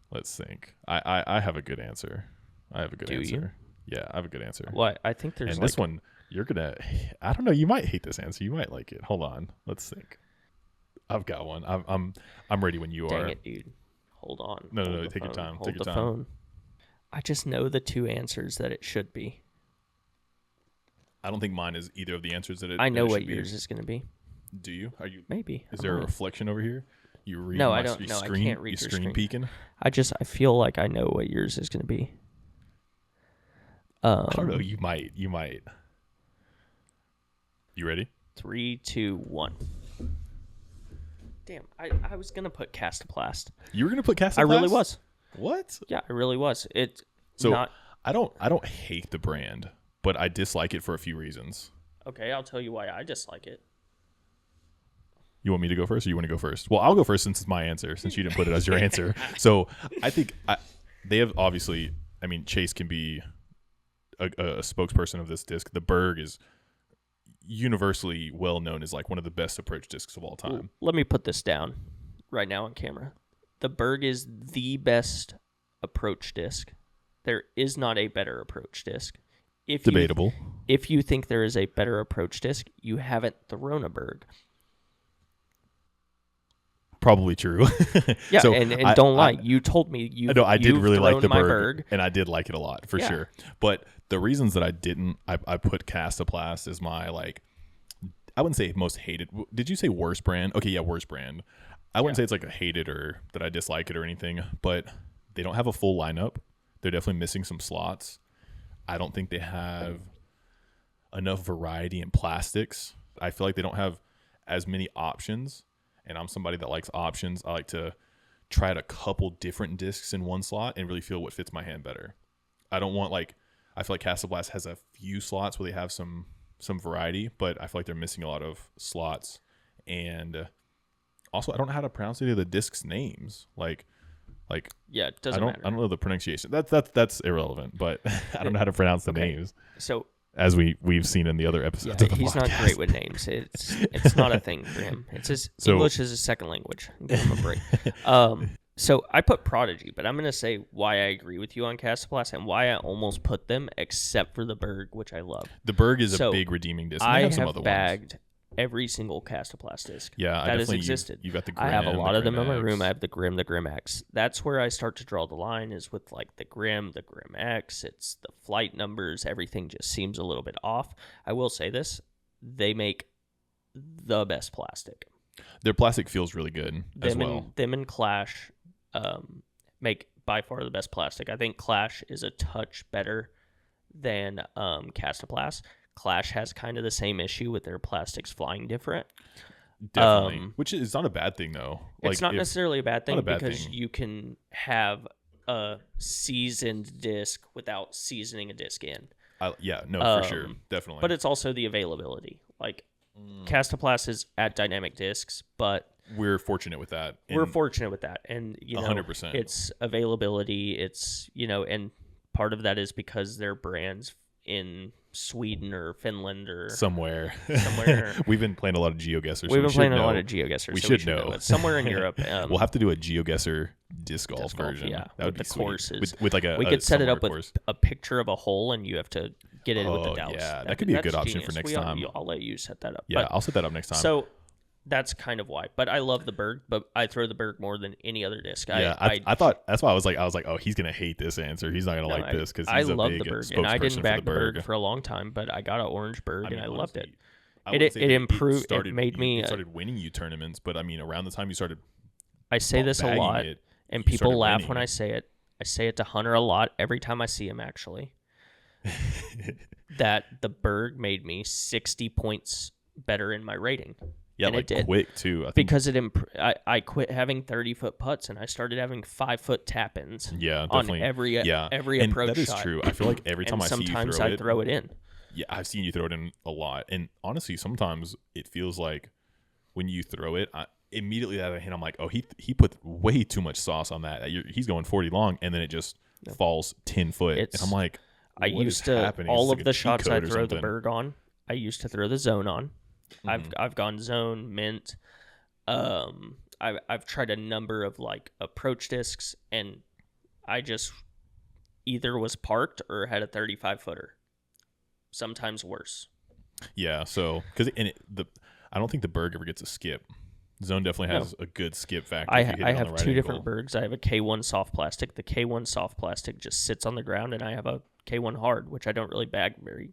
Speaker 2: I have a good answer.
Speaker 1: Do you?
Speaker 2: Yeah, I have a good answer.
Speaker 1: What? I think there's
Speaker 2: And this one, you're gonna. I don't know. You might hate this answer. You might like it. Hold on. Let's think. I've got one. I'm ready when you
Speaker 1: Dang
Speaker 2: are.
Speaker 1: it, dude. Hold on.
Speaker 2: No,
Speaker 1: Hold the
Speaker 2: take your
Speaker 1: phone.
Speaker 2: time.
Speaker 1: Hold
Speaker 2: Take your
Speaker 1: the
Speaker 2: time.
Speaker 1: phone. I just know the 2 answers that it should be.
Speaker 2: I don't think mine is either of the answers that it.
Speaker 1: I know
Speaker 2: that it
Speaker 1: what
Speaker 2: should be.
Speaker 1: yours is going to be.
Speaker 2: Do you? Are you?
Speaker 1: Maybe.
Speaker 2: Is
Speaker 1: I
Speaker 2: there a
Speaker 1: might.
Speaker 2: reflection over here? You read
Speaker 1: No,
Speaker 2: my
Speaker 1: I don't. No, I
Speaker 2: screen,
Speaker 1: can't read
Speaker 2: you
Speaker 1: your
Speaker 2: screen
Speaker 1: screen.
Speaker 2: peeking.
Speaker 1: I feel like I know what yours is going to be.
Speaker 2: I don't know. You might. You ready?
Speaker 1: 3, 2, 1. Damn, I was gonna put Castoplast.
Speaker 2: You were gonna put Castoplast?
Speaker 1: I really was.
Speaker 2: What?
Speaker 1: Yeah, I really was. It's
Speaker 2: So
Speaker 1: not
Speaker 2: I don't hate the brand, but I dislike it for a few reasons.
Speaker 1: okay. I'll tell you why I dislike it.
Speaker 2: You want me to go first, or you want to go first? Well, I'll go first since it's my answer, since you didn't put it as your answer. So I think they have obviously. I mean, Chase can be a spokesperson of this disc. The Berg is universally well known as like one of the best approach discs of all time.
Speaker 1: Let me put this down right now on camera. The Berg is the best approach disc. There is not a better approach disc.
Speaker 2: Debatable.
Speaker 1: If you think there is a better approach disc, you haven't thrown a Berg.
Speaker 2: Probably true.
Speaker 1: Yeah,
Speaker 2: so
Speaker 1: and don't lie. You told me you.
Speaker 2: No, I did really like the
Speaker 1: my
Speaker 2: Berg, and I did like it a lot for sure. But the reasons that I didn't, I put Castoplast as my like, I wouldn't say most hated. Did you say worst brand? Okay, yeah, worst brand. I wouldn't say it's like a hated or that I dislike it or anything, but they don't have a full lineup. They're definitely missing some slots. I don't think they have enough variety in plastics. I feel like they don't have as many options. And I'm somebody that likes options. I like to try out a couple different discs in one slot and really feel what fits my hand better. I don't want I feel like Castoplast has a few slots where they have some variety, but I feel like they're missing a lot of slots. And also, I don't know how to pronounce any of the discs' names.
Speaker 1: Yeah, it doesn't matter.
Speaker 2: I don't know the pronunciation. That's irrelevant, but I don't know how to pronounce the names.
Speaker 1: So
Speaker 2: as we've seen in the other episodes of the
Speaker 1: he's
Speaker 2: podcast.
Speaker 1: not great with names. It's not a thing for him. English is his second language. Give him a break. So I put Prodigy, but I'm going to say why I agree with you on Castoplast and why I almost put them, except for the Berg, which I love.
Speaker 2: The Berg is a big redeeming disc.
Speaker 1: I
Speaker 2: have some
Speaker 1: have
Speaker 2: other
Speaker 1: bagged
Speaker 2: ones.
Speaker 1: every single Castoplast disc
Speaker 2: that
Speaker 1: has existed.
Speaker 2: You've got the Grim,
Speaker 1: I have a lot of them in my
Speaker 2: X.
Speaker 1: room. I have the Grim X. That's where I start to draw the line is with like the Grim X. It's the flight numbers. Everything just seems a little bit off. I will say this. They make the best plastic.
Speaker 2: Their plastic feels really good as well.
Speaker 1: Them and Clash make by far the best plastic. I think Clash is a touch better than Castoplast. Clash has kind of the same issue with their plastics flying different.
Speaker 2: Definitely. Which is not a bad thing, though.
Speaker 1: It's not necessarily a bad thing because
Speaker 2: thing.
Speaker 1: you can have a seasoned disc without seasoning a disc in.
Speaker 2: For sure. Definitely.
Speaker 1: But it's also the availability. Like, Castoplast is at Dynamic Discs, but
Speaker 2: we're fortunate with that.
Speaker 1: And
Speaker 2: 100%.
Speaker 1: It's availability. It's, and part of that is because they're brands in Sweden or Finland or
Speaker 2: somewhere. We've been playing a lot of GeoGuessers.
Speaker 1: We've been playing a lot of GeoGuessers.
Speaker 2: We should know.
Speaker 1: It's somewhere in Europe.
Speaker 2: We'll have to do a GeoGuessr disc golf version.
Speaker 1: Yeah,
Speaker 2: that would be
Speaker 1: the
Speaker 2: sweet.
Speaker 1: courses.
Speaker 2: With like
Speaker 1: we could set it up
Speaker 2: course.
Speaker 1: with a picture of a hole, and you have to get it with the dowels.
Speaker 2: Yeah, that could be a good option
Speaker 1: genius.
Speaker 2: for next time.
Speaker 1: I'll let you set that up.
Speaker 2: Yeah, I'll set that up next time.
Speaker 1: So that's kind of why. But I love the Berg, but I throw the Berg more than any other disc.
Speaker 2: I thought that's why I was like, oh, he's gonna hate this answer. He's not gonna like this because
Speaker 1: I
Speaker 2: he's
Speaker 1: love
Speaker 2: a big
Speaker 1: the Berg, and I didn't
Speaker 2: spokesperson
Speaker 1: bag
Speaker 2: for the Berg
Speaker 1: for a long time, but I got an orange Berg and I loved it.
Speaker 2: It
Speaker 1: improved.
Speaker 2: Started,
Speaker 1: it made me
Speaker 2: started winning you tournaments, but I mean, around the time you started,
Speaker 1: I say this a lot, and people laugh when I say it. I say it to Hunter a lot every time I see him. Actually, that the Berg made me 60 points better in my rating.
Speaker 2: Yeah,
Speaker 1: and it did.
Speaker 2: Quick too. I think.
Speaker 1: Because I quit having 30-foot putts and I started having 5-foot tap-ins.
Speaker 2: Yeah, definitely.
Speaker 1: On every
Speaker 2: and
Speaker 1: approach
Speaker 2: that is
Speaker 1: shot.
Speaker 2: true. I feel like every time I see you
Speaker 1: sometimes I throw it in.
Speaker 2: Yeah, I've seen you throw it in a lot, and honestly, sometimes it feels like when you throw it, immediately out of hand, I'm like, oh, he put way too much sauce on that. He's going 40 long, and then it just falls 10 foot, and I'm like,
Speaker 1: I used to all of the shots I throw the Berg on. I used to throw the zone on. Mm-hmm. I've gone zone, mint. I've tried a number of like approach discs, and I just either was parked or had a 35-footer. Sometimes worse.
Speaker 2: Yeah, so because I don't think the Berg ever gets a skip. Zone definitely has a good skip factor.
Speaker 1: I have two different Bergs. I have a K1 soft plastic. The K1 soft plastic just sits on the ground, and I have a K1 hard, which I don't really bag very,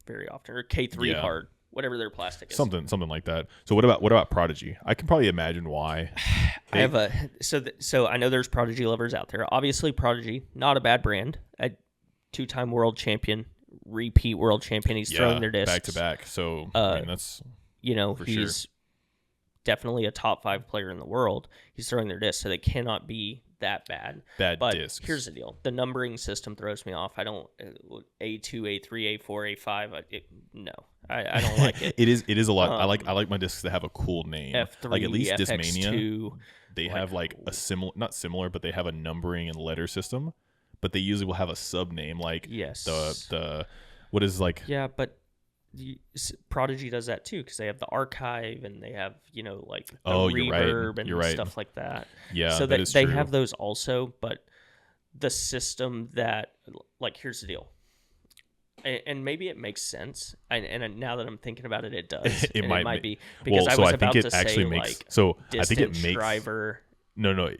Speaker 1: very often, or K3 hard. whatever their plastic is.
Speaker 2: Something like that. So what about Prodigy? I can probably imagine why.
Speaker 1: I have so I know there's Prodigy lovers out there. Obviously, Prodigy, not a bad brand. A 2-time world champion, repeat world champion. He's throwing their discs
Speaker 2: back to back. So I mean, that's
Speaker 1: he's definitely a top 5 player in the world. He's throwing their discs, so they cannot be that bad. But
Speaker 2: discs.
Speaker 1: Here's the deal: the numbering system throws me off. I don't A2, A3, A4, A5. No, I don't like it.
Speaker 2: It is a lot. I like my discs that have a cool name.
Speaker 1: F3,
Speaker 2: like at least
Speaker 1: FX2,
Speaker 2: Discmania, they have like a not similar, but they have a numbering and letter system. But they usually will have a sub name like the what is like
Speaker 1: but Prodigy does that too because they have the archive and they have like the reverb and stuff like that.
Speaker 2: Yeah,
Speaker 1: so
Speaker 2: that is
Speaker 1: they
Speaker 2: true.
Speaker 1: have those also, but the system that like here's the deal, and maybe it makes sense, and now that I'm thinking about it, it does. it might be because I was about to say like
Speaker 2: I think it makes
Speaker 1: driver.
Speaker 2: No,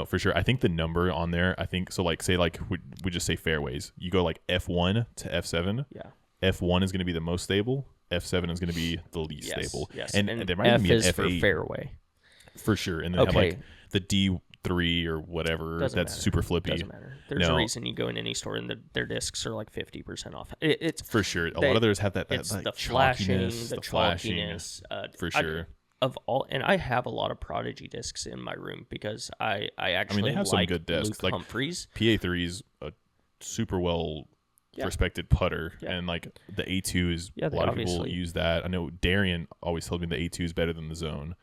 Speaker 2: for sure. I think the number on there, I think so. Like, say, like we just say fairways. You go like F1 to F7.
Speaker 1: Yeah.
Speaker 2: F1 is going to be the most stable. F7 is going to be the least stable.
Speaker 1: Yes.
Speaker 2: And there might
Speaker 1: F
Speaker 2: even be an
Speaker 1: is
Speaker 2: F8
Speaker 1: for fairway.
Speaker 2: For sure. And then have like the D3 or whatever. That's matter. Super flippy.
Speaker 1: Doesn't matter. There's a reason you go in any store and their discs are like 50% off. It's
Speaker 2: for sure. A lot of theirs have that like
Speaker 1: the flashing, the
Speaker 2: chalkiness. For sure.
Speaker 1: Of all, and I have a lot of Prodigy discs in my room because I actually
Speaker 2: they have some good discs.
Speaker 1: Luke
Speaker 2: like
Speaker 1: Humphreys.
Speaker 2: PA3 is a super well respected putter, and like the A2 is a lot of people use that. I know Darian always told me the A2 is better than the Zone.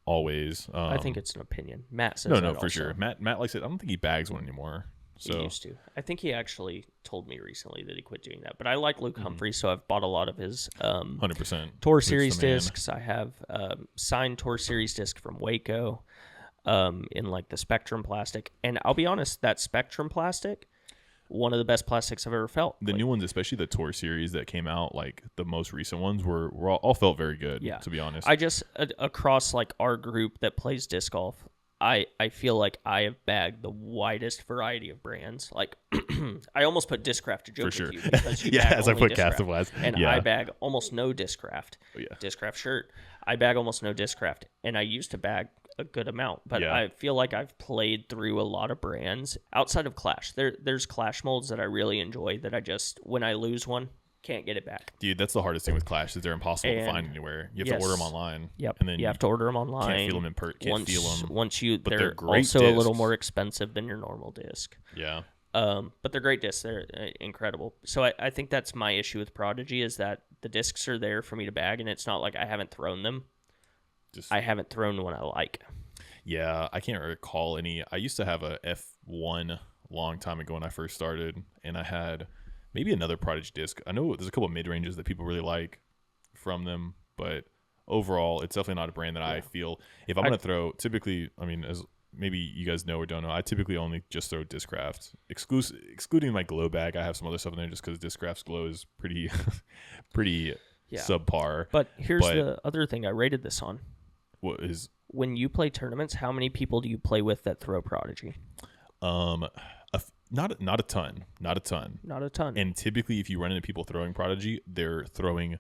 Speaker 2: Always.
Speaker 1: I think it's an opinion. Matt says
Speaker 2: no, for sure. Matt likes it. I don't think he bags one anymore. So.
Speaker 1: He used to. I think he actually told me recently that he quit doing that. But I like Luke Humphreys, so I've bought a lot of his
Speaker 2: 100%
Speaker 1: Tour Series discs. I have signed Tour Series disc from Waco in like the Spectrum plastic. And I'll be honest, that Spectrum plastic, one of the best plastics I've ever felt.
Speaker 2: The new ones, especially the Tour Series that came out, like the most recent ones, were all felt very good, to be honest.
Speaker 1: I just, across like our group that plays disc golf, I feel like I have bagged the widest variety of brands. Like, I almost put Discraft to joke with you because you bag
Speaker 2: as I put
Speaker 1: Discraft, and I bag almost no Discraft.
Speaker 2: Oh, yeah.
Speaker 1: Discraft shirt. I bag almost no Discraft, and I used to bag a good amount, but I feel like I've played through a lot of brands outside of Clash. There's Clash molds that I really enjoy that I just, when I lose one, can't get it back.
Speaker 2: Dude, that's the hardest thing with Clash is they're impossible to find anywhere. You have to order them online.
Speaker 1: Yep.
Speaker 2: And then
Speaker 1: you have to order them online.
Speaker 2: Can't feel them feel them.
Speaker 1: Once you,
Speaker 2: but
Speaker 1: they're
Speaker 2: great
Speaker 1: also
Speaker 2: discs.
Speaker 1: a little more expensive than your normal disc.
Speaker 2: Yeah.
Speaker 1: But they're great discs. They're incredible. So I think that's my issue with Prodigy is that the discs are there for me to bag, and it's not like I haven't thrown them. I haven't thrown one I like.
Speaker 2: Yeah, I can't recall any. I used to have a F1 long time ago when I first started, and I had maybe another Prodigy disc. I know there's a couple of mid-ranges that people really like from them, but overall, it's definitely not a brand that I feel. If I'm going to throw, typically, I mean, as maybe you guys know or don't know, I typically only just throw Discraft. Excluding my glow bag, I have some other stuff in there just because Discraft's glow is pretty subpar.
Speaker 1: But here's the other thing I rated this on.
Speaker 2: What is...
Speaker 1: When you play tournaments, how many people do you play with that throw Prodigy?
Speaker 2: Not a ton.
Speaker 1: Not a ton.
Speaker 2: And typically, if you run into people throwing Prodigy, they're throwing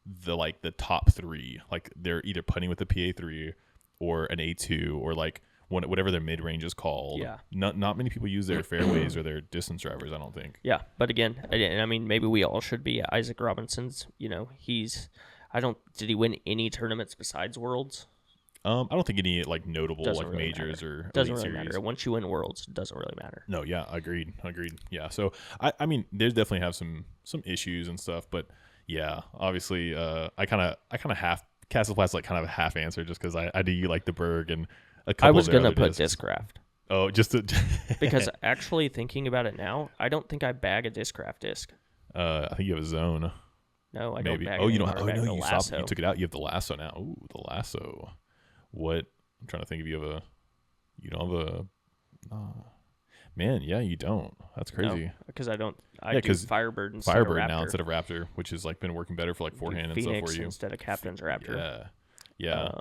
Speaker 2: the top 3. Like they're either putting with a PA3 or an A2 or like whatever their mid range is called.
Speaker 1: Yeah.
Speaker 2: Not many people use their fairways or their distance drivers. I don't think.
Speaker 1: Yeah, but again, I mean, maybe we all should be. Isaac Robinson's. Did he win any tournaments besides Worlds?
Speaker 2: I don't think any like notable like really majors
Speaker 1: matter.
Speaker 2: or
Speaker 1: doesn't
Speaker 2: Elite
Speaker 1: really
Speaker 2: Series.
Speaker 1: matter. Once you win Worlds, it doesn't really matter.
Speaker 2: No, yeah, agreed. Yeah, so I mean, there's definitely have some issues and stuff, but yeah, obviously, I kind of half Castle Flats like kind of a half answer just because I do like the Berg and a couple.
Speaker 1: I was
Speaker 2: of their
Speaker 1: gonna
Speaker 2: other
Speaker 1: put
Speaker 2: discs.
Speaker 1: Discraft.
Speaker 2: Oh, just to
Speaker 1: because actually thinking about it now, I don't think I bag a Discraft disc.
Speaker 2: I think you have a Zone.
Speaker 1: No, I
Speaker 2: Maybe.
Speaker 1: don't bag.
Speaker 2: Oh,
Speaker 1: it
Speaker 2: you don't.
Speaker 1: anymore.
Speaker 2: Oh no, you
Speaker 1: Lasso.
Speaker 2: stopped. You took it out. You have the Lasso now. Ooh, the Lasso. What? I'm trying to think if you have a. You don't have a. Man, yeah, you don't. That's crazy.
Speaker 1: Because I don't. I do Firebird instead of Raptor.
Speaker 2: Now instead of Raptor, which has like been working better for like forehand and
Speaker 1: Phoenix
Speaker 2: stuff for you.
Speaker 1: Instead of Captain's Raptor.
Speaker 2: Yeah.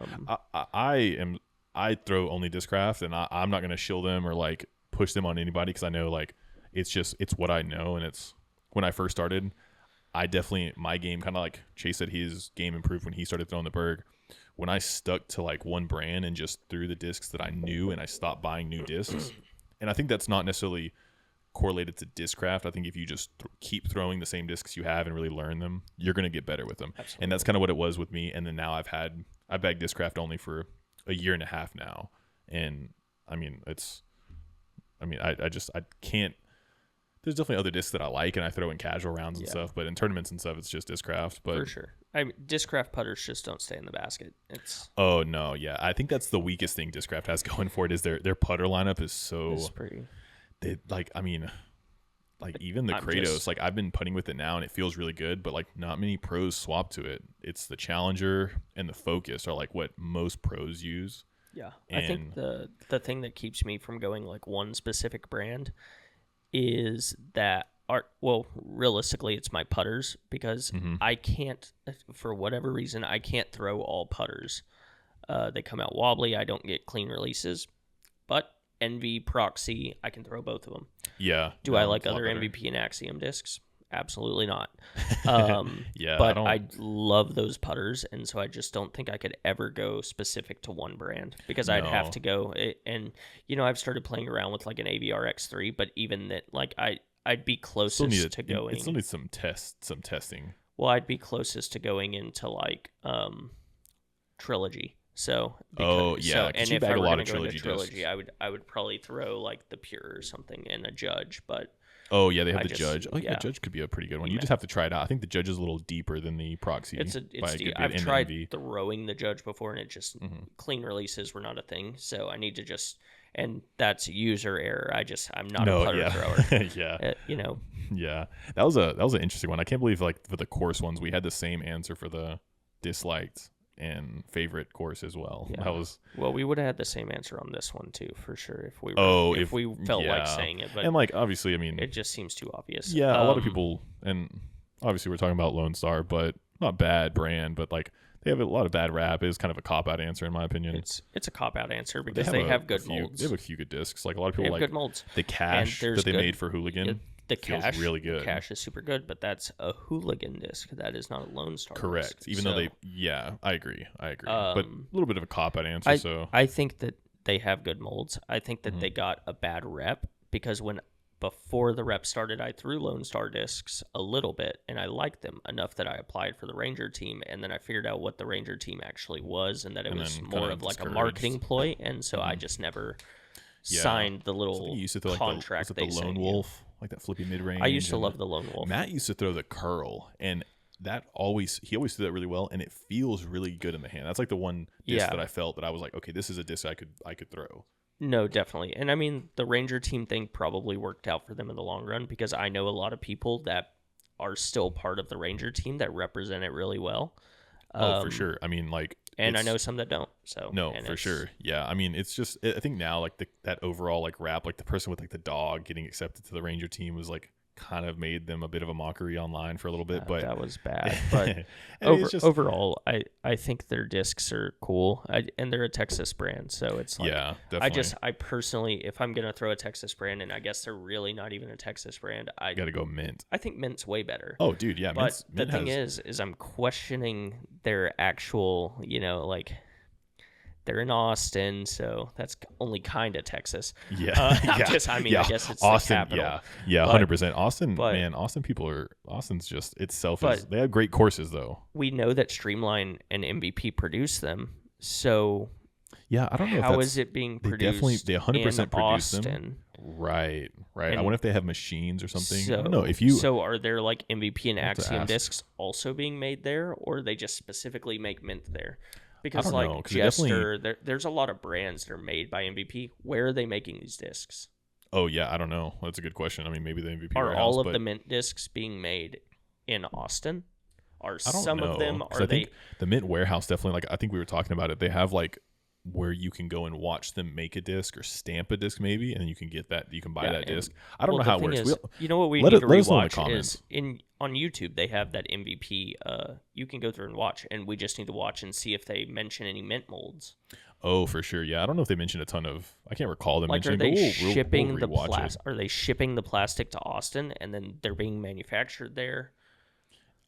Speaker 2: I throw only Discraft, and I'm not gonna shill them or like push them on anybody because I know like it's what I know, and it's when I first started. I definitely, my game kind of like Chase said, his game improved when he started throwing the Berg. When I stuck to like one brand and just threw the discs that I knew, and I stopped buying new discs, and I think that's not necessarily correlated to discraft. I think if you just keep throwing the same discs you have and really learn them, you're going to get better with them.
Speaker 1: Absolutely.
Speaker 2: And that's kind of what it was with me. And then now I bagged discraft only for a year and a half now. And I mean, I can't, there's definitely other discs that I like and I throw in casual rounds and stuff, but in tournaments and stuff, it's just discraft. But
Speaker 1: for sure. I mean, discraft putters just don't stay in the basket.
Speaker 2: Oh no. Yeah. I think that's the weakest thing discraft has going for it is their putter lineup is so,
Speaker 1: it's pretty.
Speaker 2: They even the Kratos, like I've been putting with it now and it feels really good, but like not many pros swap to it. It's the Challenger and the Focus are like what most pros use.
Speaker 1: Yeah. I think the thing that keeps me from going like one specific brand is that realistically it's my putters because I can't, for whatever reason, I can't throw all putters. They come out wobbly. I don't get clean releases, but Envy, Proxy, I can throw both of them.
Speaker 2: Yeah.
Speaker 1: Do I like other MVP and Axiom discs? Absolutely not.
Speaker 2: Yeah,
Speaker 1: but I love those putters, and so I just don't think I could ever go specific to one brand because I'd have to go. And I've started playing around with like an AVR X3, but even that, like I'd be closest to going.
Speaker 2: It still needs some testing.
Speaker 1: Well, I'd be closest to going into like Trilogy. So
Speaker 2: and
Speaker 1: if
Speaker 2: bag
Speaker 1: I
Speaker 2: a
Speaker 1: were
Speaker 2: lot
Speaker 1: going
Speaker 2: of
Speaker 1: to go into
Speaker 2: Trilogy
Speaker 1: Trilogy, I would probably throw like the Pure or something and a Judge, but
Speaker 2: oh yeah, they have the Judge. Oh yeah, Judge could be a pretty good one. You
Speaker 1: Yeah.
Speaker 2: just have to try it out. I think the Judge is a little deeper than the Proxy.
Speaker 1: It's deep. I've tried throwing the Judge before, and it just clean releases were not a thing. So I need to just, and that's user error. I'm not a putter thrower.
Speaker 2: Yeah,
Speaker 1: Yeah,
Speaker 2: that was an interesting one. I can't believe like for the course ones we had the same answer for the disliked and favorite course as well.
Speaker 1: Yeah.
Speaker 2: That was
Speaker 1: we would have had the same answer on this one too, for sure. If we felt like saying it, but
Speaker 2: and like obviously, I mean,
Speaker 1: it just seems too obvious.
Speaker 2: Yeah, a lot of people, and obviously we're talking about Lone Star, but not bad brand, but like they have a lot of bad rap. It is kind of a cop out answer in my opinion.
Speaker 1: It's a cop out answer because they have good molds.
Speaker 2: They have a few good discs. Like a lot of people like
Speaker 1: good molds.
Speaker 2: The Cash that they made for Hooligan.
Speaker 1: The Cash
Speaker 2: really good.
Speaker 1: The Cash is super good, but that's a Hooligan disc. That is not a Lone Star.
Speaker 2: Correct.
Speaker 1: Disc.
Speaker 2: Even though I agree. But a little bit of a cop out answer.
Speaker 1: I think that they have good molds. I think that they got a bad rep because before the rep started, I threw Lone Star discs a little bit, and I liked them enough that I applied for the Ranger team, and then I figured out what the Ranger team actually was, and that it was more of like a marketing ploy, and so I just never signed the little contract.
Speaker 2: The Lone Wolf, like that flippy mid range.
Speaker 1: I used to love the Lone Wolf.
Speaker 2: Matt used to throw the curl, and he always did that really well, and it feels really good in the hand. That's like the one disc that I felt that I was like, okay, this is a disc I could throw.
Speaker 1: No, definitely. And I mean, the Ranger team thing probably worked out for them in the long run because I know a lot of people that are still part of the Ranger team that represent it really well.
Speaker 2: For sure. I mean, like,
Speaker 1: and I know some that don't. So
Speaker 2: no, for sure. Yeah. I mean, it's just, I think now like that overall like rap, like the person with like the dog getting accepted to the Ranger team was like kind of made them a bit of a mockery online for a little bit, but
Speaker 1: that was bad. But overall, I think their discs are cool, and they're a Texas brand, so it's like,
Speaker 2: yeah, definitely.
Speaker 1: I personally, if I'm gonna throw a Texas brand, and I guess they're really not even a Texas brand, I
Speaker 2: gotta go Mint.
Speaker 1: I think Mint's way better.
Speaker 2: Oh, dude, yeah.
Speaker 1: But the thing is I'm questioning their actual, like. They're in Austin, so that's only kind of Texas.
Speaker 2: Yeah.
Speaker 1: I guess it's
Speaker 2: Austin,
Speaker 1: the capital.
Speaker 2: Yeah, 100%. Austin, man, Austin's just itself. They have great courses, though.
Speaker 1: We know that Streamline and MVP produce them, so
Speaker 2: yeah, I don't know
Speaker 1: how is it being produced.
Speaker 2: They 100% produce them. Right. I wonder if they have machines or something. I don't know.
Speaker 1: So are there like MVP and Axiom discs also being made there, or they just specifically make Mint there? Because like Jester, there's a lot of brands that are made by MVP. Where are they making these discs?
Speaker 2: Oh yeah, I don't know. That's a good question. I mean, maybe the MVP
Speaker 1: are all of the Mint discs being made in Austin? Are some of them?
Speaker 2: I think the Mint warehouse definitely. Like I think we were talking about it. They have like where you can go and watch them make a disc or stamp a disc maybe, and you can get that. You can buy that disc. I don't know how it works.
Speaker 1: You know what we need to rewatch is on YouTube they have that MVP. You can go through and watch, and we just need to watch and see if they mention any Mint molds.
Speaker 2: Oh, for sure. Yeah, I don't know if they mentioned a ton of. I can't recall them
Speaker 1: like,
Speaker 2: mentioning.
Speaker 1: Are they shipping the plastic to Austin and then they're being manufactured there?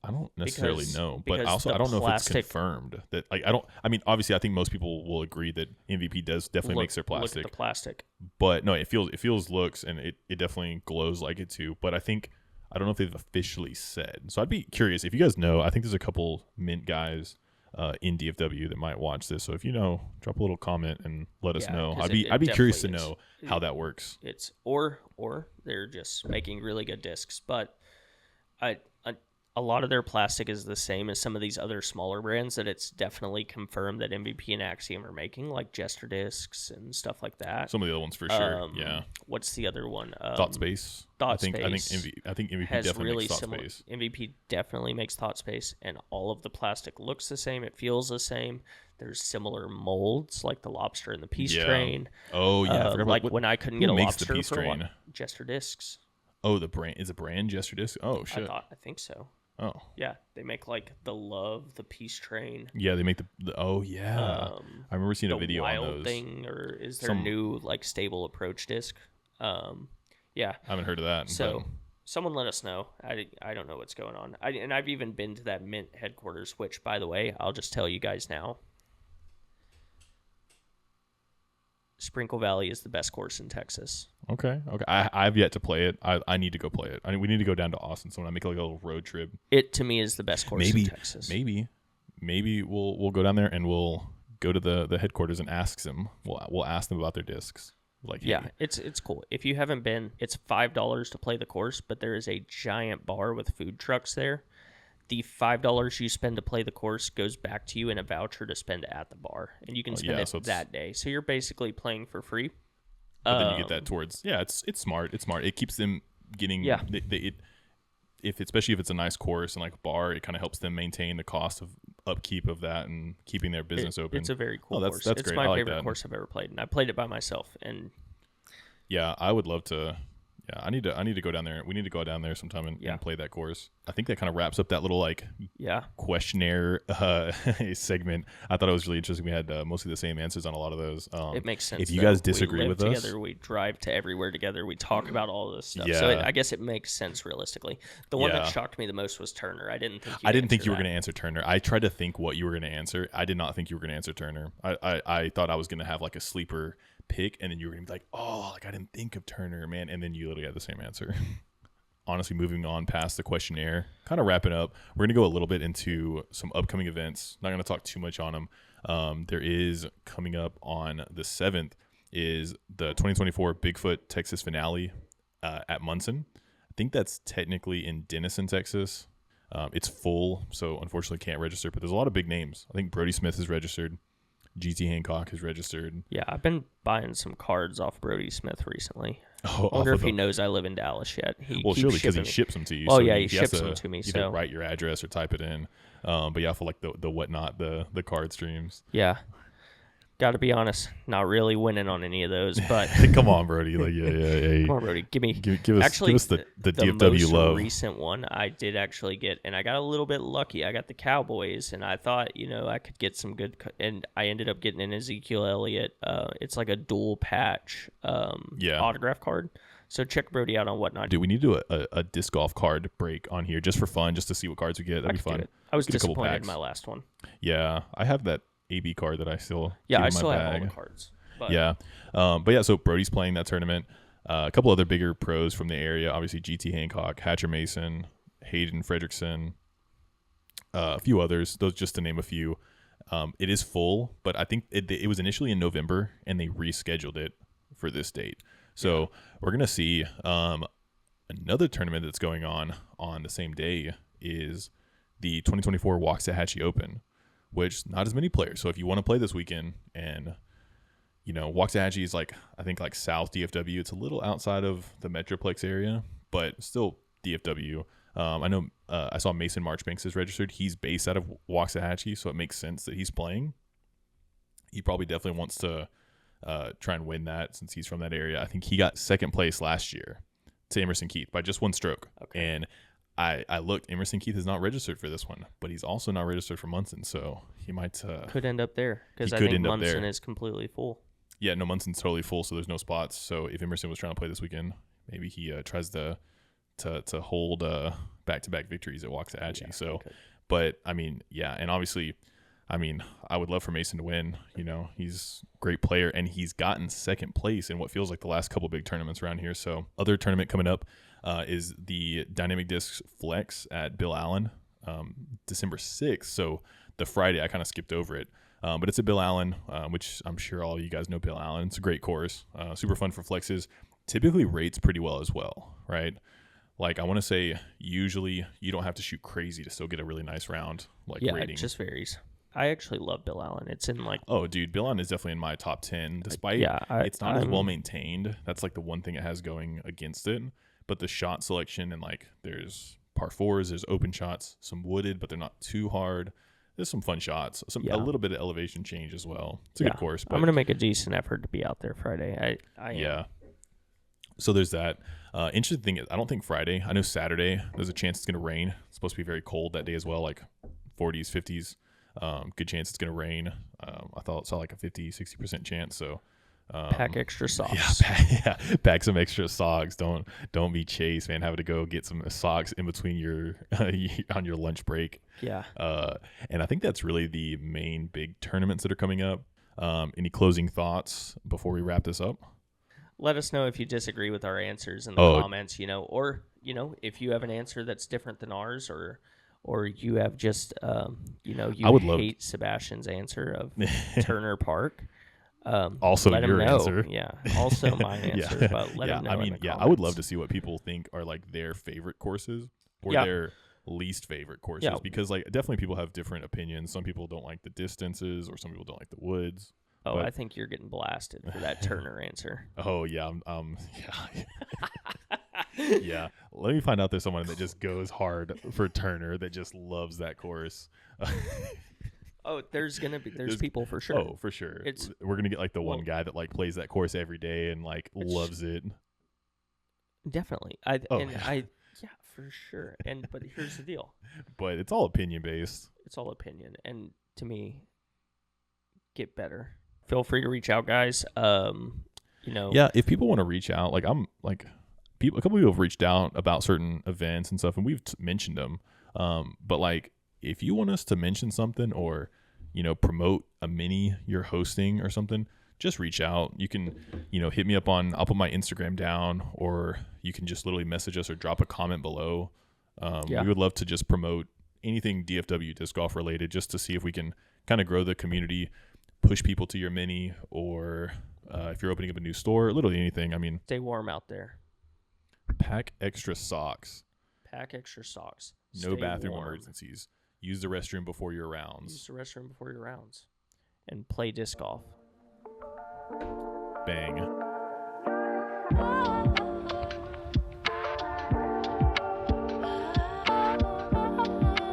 Speaker 2: I don't necessarily know, but
Speaker 1: because
Speaker 2: also
Speaker 1: the
Speaker 2: I don't know if it's
Speaker 1: plastic-
Speaker 2: confirmed that like I don't. I mean, obviously, I think most people will agree that MVP does definitely makes their
Speaker 1: Look
Speaker 2: plastic,
Speaker 1: at the plastic.
Speaker 2: but no, it feels looks and it definitely glows like it too. But I don't know if they've officially said. So I'd be curious if you guys know. I think there's a couple mint guys in DFW that might watch this. So if you know, drop a little comment and let us
Speaker 1: Yeah,
Speaker 2: know.
Speaker 1: 'cause
Speaker 2: I'd be curious to
Speaker 1: definitely
Speaker 2: know how that works.
Speaker 1: It's or they're just making really good discs, but a lot of their plastic is the same as some of these other smaller brands that it's definitely confirmed that MVP and Axiom are making, like Jester discs and stuff like that.
Speaker 2: Some of the other ones for sure. Yeah.
Speaker 1: What's the other one?
Speaker 2: Thought Space.
Speaker 1: Thought
Speaker 2: I think
Speaker 1: Space
Speaker 2: I think MVP
Speaker 1: has
Speaker 2: definitely
Speaker 1: really
Speaker 2: makes Thought
Speaker 1: similar.
Speaker 2: Space.
Speaker 1: MVP definitely makes Thought Space, and all of the plastic looks the same. It feels the same. There's similar molds, like the lobster and the peace train.
Speaker 2: Oh yeah, I forgot about
Speaker 1: like
Speaker 2: what,
Speaker 1: when I couldn't
Speaker 2: who
Speaker 1: get a
Speaker 2: makes the
Speaker 1: lobster
Speaker 2: peace
Speaker 1: for
Speaker 2: train?
Speaker 1: Jester discs.
Speaker 2: Oh, the brand is a brand Jester Disc. Oh shit.
Speaker 1: I think so.
Speaker 2: Oh
Speaker 1: Yeah, they make like the love, the peace train.
Speaker 2: yeah, they make the oh yeah. I remember seeing a
Speaker 1: The
Speaker 2: video on
Speaker 1: wild
Speaker 2: those.
Speaker 1: thing, or is there
Speaker 2: Some-
Speaker 1: a new like stable approach disc? Yeah.
Speaker 2: I haven't heard of that.
Speaker 1: So someone let us know. I don't know what's going on. And I've even been to that Mint headquarters, which, by the way, I'll just tell you guys now. Sprinkle Valley is the best course in Texas.
Speaker 2: okay. I've yet to play it. I need to go play it. We need to go down to Austin. So when I make like a little road trip,
Speaker 1: It to me is the best course in Texas.
Speaker 2: maybe we'll go down there and we'll go to the headquarters and ask them. We'll ask them about their discs. Like hey,
Speaker 1: Yeah, it's cool. If you haven't been, it's $5 to play the course, but there is a giant bar with food trucks there. The $5 you spend to play the course goes back to you in a voucher to spend at the bar, and you can spend it
Speaker 2: so
Speaker 1: that day. So you're basically playing for free.
Speaker 2: But then you get that towards it's smart. It's smart. It keeps them getting especially if it's a nice course and like a bar, it kind of helps them maintain the cost of upkeep of that and keeping their business open.
Speaker 1: It's a very cool
Speaker 2: that's
Speaker 1: course.
Speaker 2: That's
Speaker 1: It's
Speaker 2: great.
Speaker 1: my
Speaker 2: I like
Speaker 1: favorite
Speaker 2: that.
Speaker 1: course I've ever played, and I played it by myself. And
Speaker 2: Yeah, I would love to. Yeah, I need to go down there. We need to go down there sometime and play that course. I think that kind of wraps up that little like questionnaire segment. I thought it was really interesting. We had mostly the same answers on a lot of those.
Speaker 1: It makes sense.
Speaker 2: If you guys disagree
Speaker 1: we live
Speaker 2: with
Speaker 1: together,
Speaker 2: us,
Speaker 1: we drive to everywhere together. We talk about all this stuff.
Speaker 2: Yeah.
Speaker 1: So I guess it makes sense realistically. The one that shocked me the most was Turner. I didn't think you were
Speaker 2: going to answer Turner. I tried to think what you were going to answer. I did not think you were going to answer Turner. I thought I was going to have like a sleeper pick, and then you were going to be like, oh, like I didn't think of Turner, man. And then you literally had the same answer. Honestly, moving on past the questionnaire, kind of wrapping up, we're going to go a little bit into some upcoming events. Not going to talk too much on them. There is coming up on the 7th is the 2024 Bigfoot Texas Finale at Munson. I think that's technically in Denison, Texas. It's full, so unfortunately can't register, but there's a lot of big names. I think Brody Smith is registered. GT Hancock is registered.
Speaker 1: Yeah, I've been buying some cards off Brody Smith recently.
Speaker 2: Oh,
Speaker 1: I wonder if he knows I live in Dallas yet.
Speaker 2: Surely because he ships them to you.
Speaker 1: Oh,
Speaker 2: so
Speaker 1: yeah, he ships
Speaker 2: has
Speaker 1: them to me.
Speaker 2: You
Speaker 1: So
Speaker 2: write your address or type it in. But yeah, for like the whatnot, the card streams.
Speaker 1: Yeah. Got to be honest, not really winning on any of those, but
Speaker 2: Come on, Brody. Like, yeah.
Speaker 1: come on, Brody, give
Speaker 2: us,
Speaker 1: actually,
Speaker 2: give us the DFW
Speaker 1: most
Speaker 2: love.
Speaker 1: recent one I did actually get, and I got a little bit lucky. I got the Cowboys, and I thought, I could get some good, and I ended up getting an Ezekiel Elliott. It's like a dual patch autograph card. So check Brody out on Whatnot.
Speaker 2: Dude, we need to do a disc golf card break on here just for fun, just to see what cards we get. That'd be fun.
Speaker 1: I was
Speaker 2: Get a couple
Speaker 1: disappointed in
Speaker 2: packs.
Speaker 1: my last one.
Speaker 2: Yeah, I have that AB card that I still keep
Speaker 1: I
Speaker 2: in my
Speaker 1: still have
Speaker 2: bag.
Speaker 1: all the cards. But
Speaker 2: Yeah, so Brody's playing that tournament. A couple other bigger pros from the area, obviously GT Hancock, Hatcher Mason, Hayden Fredrickson, a few others. Those just to name a few. It is full, but I think it was initially in November, and they rescheduled it for this date. So we're gonna see another tournament that's going on the same day is the 2024 Waxahachie Open, which not as many players. So if you want to play this weekend, and Waxahachie is like South DFW. It's a little outside of the Metroplex area, but still DFW. I know I saw Mason Marchbanks is registered. He's based out of Waxahachie, so it makes sense that he's playing. He probably definitely wants to try and win that since he's from that area. I think he got second place last year to Emerson Keith by just one stroke.
Speaker 1: Okay.
Speaker 2: And I looked, Emerson Keith is not registered for this one, but he's also not registered for Munson, so he might
Speaker 1: could end up there because I
Speaker 2: could
Speaker 1: think
Speaker 2: end up
Speaker 1: Munson
Speaker 2: there.
Speaker 1: is completely full.
Speaker 2: Yeah, no, Munson's totally full, so there's no spots. So if Emerson was trying to play this weekend, maybe he tries to to hold back-to-back victories at Waxahachie.
Speaker 1: Yeah,
Speaker 2: So,
Speaker 1: okay.
Speaker 2: but I mean, yeah, and obviously, I mean, I would love for Mason to win. He's a great player, and he's gotten second place in what feels like the last couple big tournaments around here. So, other tournament coming up is the Dynamic Discs Flex at Bill Allen, December 6th. So, the Friday, I kind of skipped over it. But it's at Bill Allen, which I'm sure all of you guys know Bill Allen. It's a great course, super fun for flexes. Typically rates pretty well as well, right? Like I want to say usually you don't have to shoot crazy to still get a really nice round rating.
Speaker 1: It just varies. I actually love Bill Allen. It's in
Speaker 2: Oh, dude, Bill Allen is definitely in my top 10, despite it's not as well maintained. That's like the one thing it has going against it. But the shot selection and there's par fours, there's open shots, some wooded, but they're not too hard. There's some fun shots, a little bit of elevation change as well. It's a good course. But
Speaker 1: I'm going to make a decent effort to be out there Friday. I am.
Speaker 2: Yeah. So there's that. Interesting thing is, I don't think Friday. I know Saturday, there's a chance it's going to rain. It's supposed to be very cold that day as well, like 40s, 50s. Good chance it's going to rain. I saw like a 50, 60% chance. So
Speaker 1: pack extra socks.
Speaker 2: Pack some extra socks. Don't be Chase, man. Having to go get some socks in between your on your lunch break.
Speaker 1: Yeah.
Speaker 2: And I think that's really the main big tournaments that are coming up. Any closing thoughts before we wrap this up?
Speaker 1: Let us know if you disagree with our answers in the comments, or if you have an answer that's different than ours, or you have just you hate Sebastian's answer of Turner Park.
Speaker 2: Also
Speaker 1: let
Speaker 2: your
Speaker 1: him know.
Speaker 2: answer.
Speaker 1: Yeah. Also my answer. But let him know.
Speaker 2: I mean, I would love to see what people think are like their favorite courses or their least favorite courses, because definitely people have different opinions. Some people don't like the distances, or some people don't like the woods.
Speaker 1: Oh, I think you're getting blasted for that Turner answer.
Speaker 2: Oh yeah, yeah. Let me find out there's someone that just goes hard for Turner, that just loves that course.
Speaker 1: Oh, there's people for sure.
Speaker 2: Oh, for sure. We're gonna get the one guy that plays that course every day and loves it.
Speaker 1: Definitely. Yeah, for sure. But here's the deal.
Speaker 2: But it's all opinion based.
Speaker 1: It's all opinion, and to me, get better. Feel free to reach out, guys.
Speaker 2: Yeah, if people want to reach out, a couple people have reached out about certain events and stuff, and we've mentioned them. But if you want us to mention something, or promote a mini you're hosting or something, just reach out. You can hit me up I'll put my Instagram down, or you can just literally message us or drop a comment below. We would love to just promote anything DFW disc golf related, just to see if we can kind of grow the community, push people to your mini, or if you're opening up a new store, literally anything. I mean,
Speaker 1: stay warm out there.
Speaker 2: Pack extra socks.
Speaker 1: Pack extra socks.
Speaker 2: No bathroom emergencies. Use the restroom before your rounds.
Speaker 1: And play disc golf.
Speaker 2: Bang.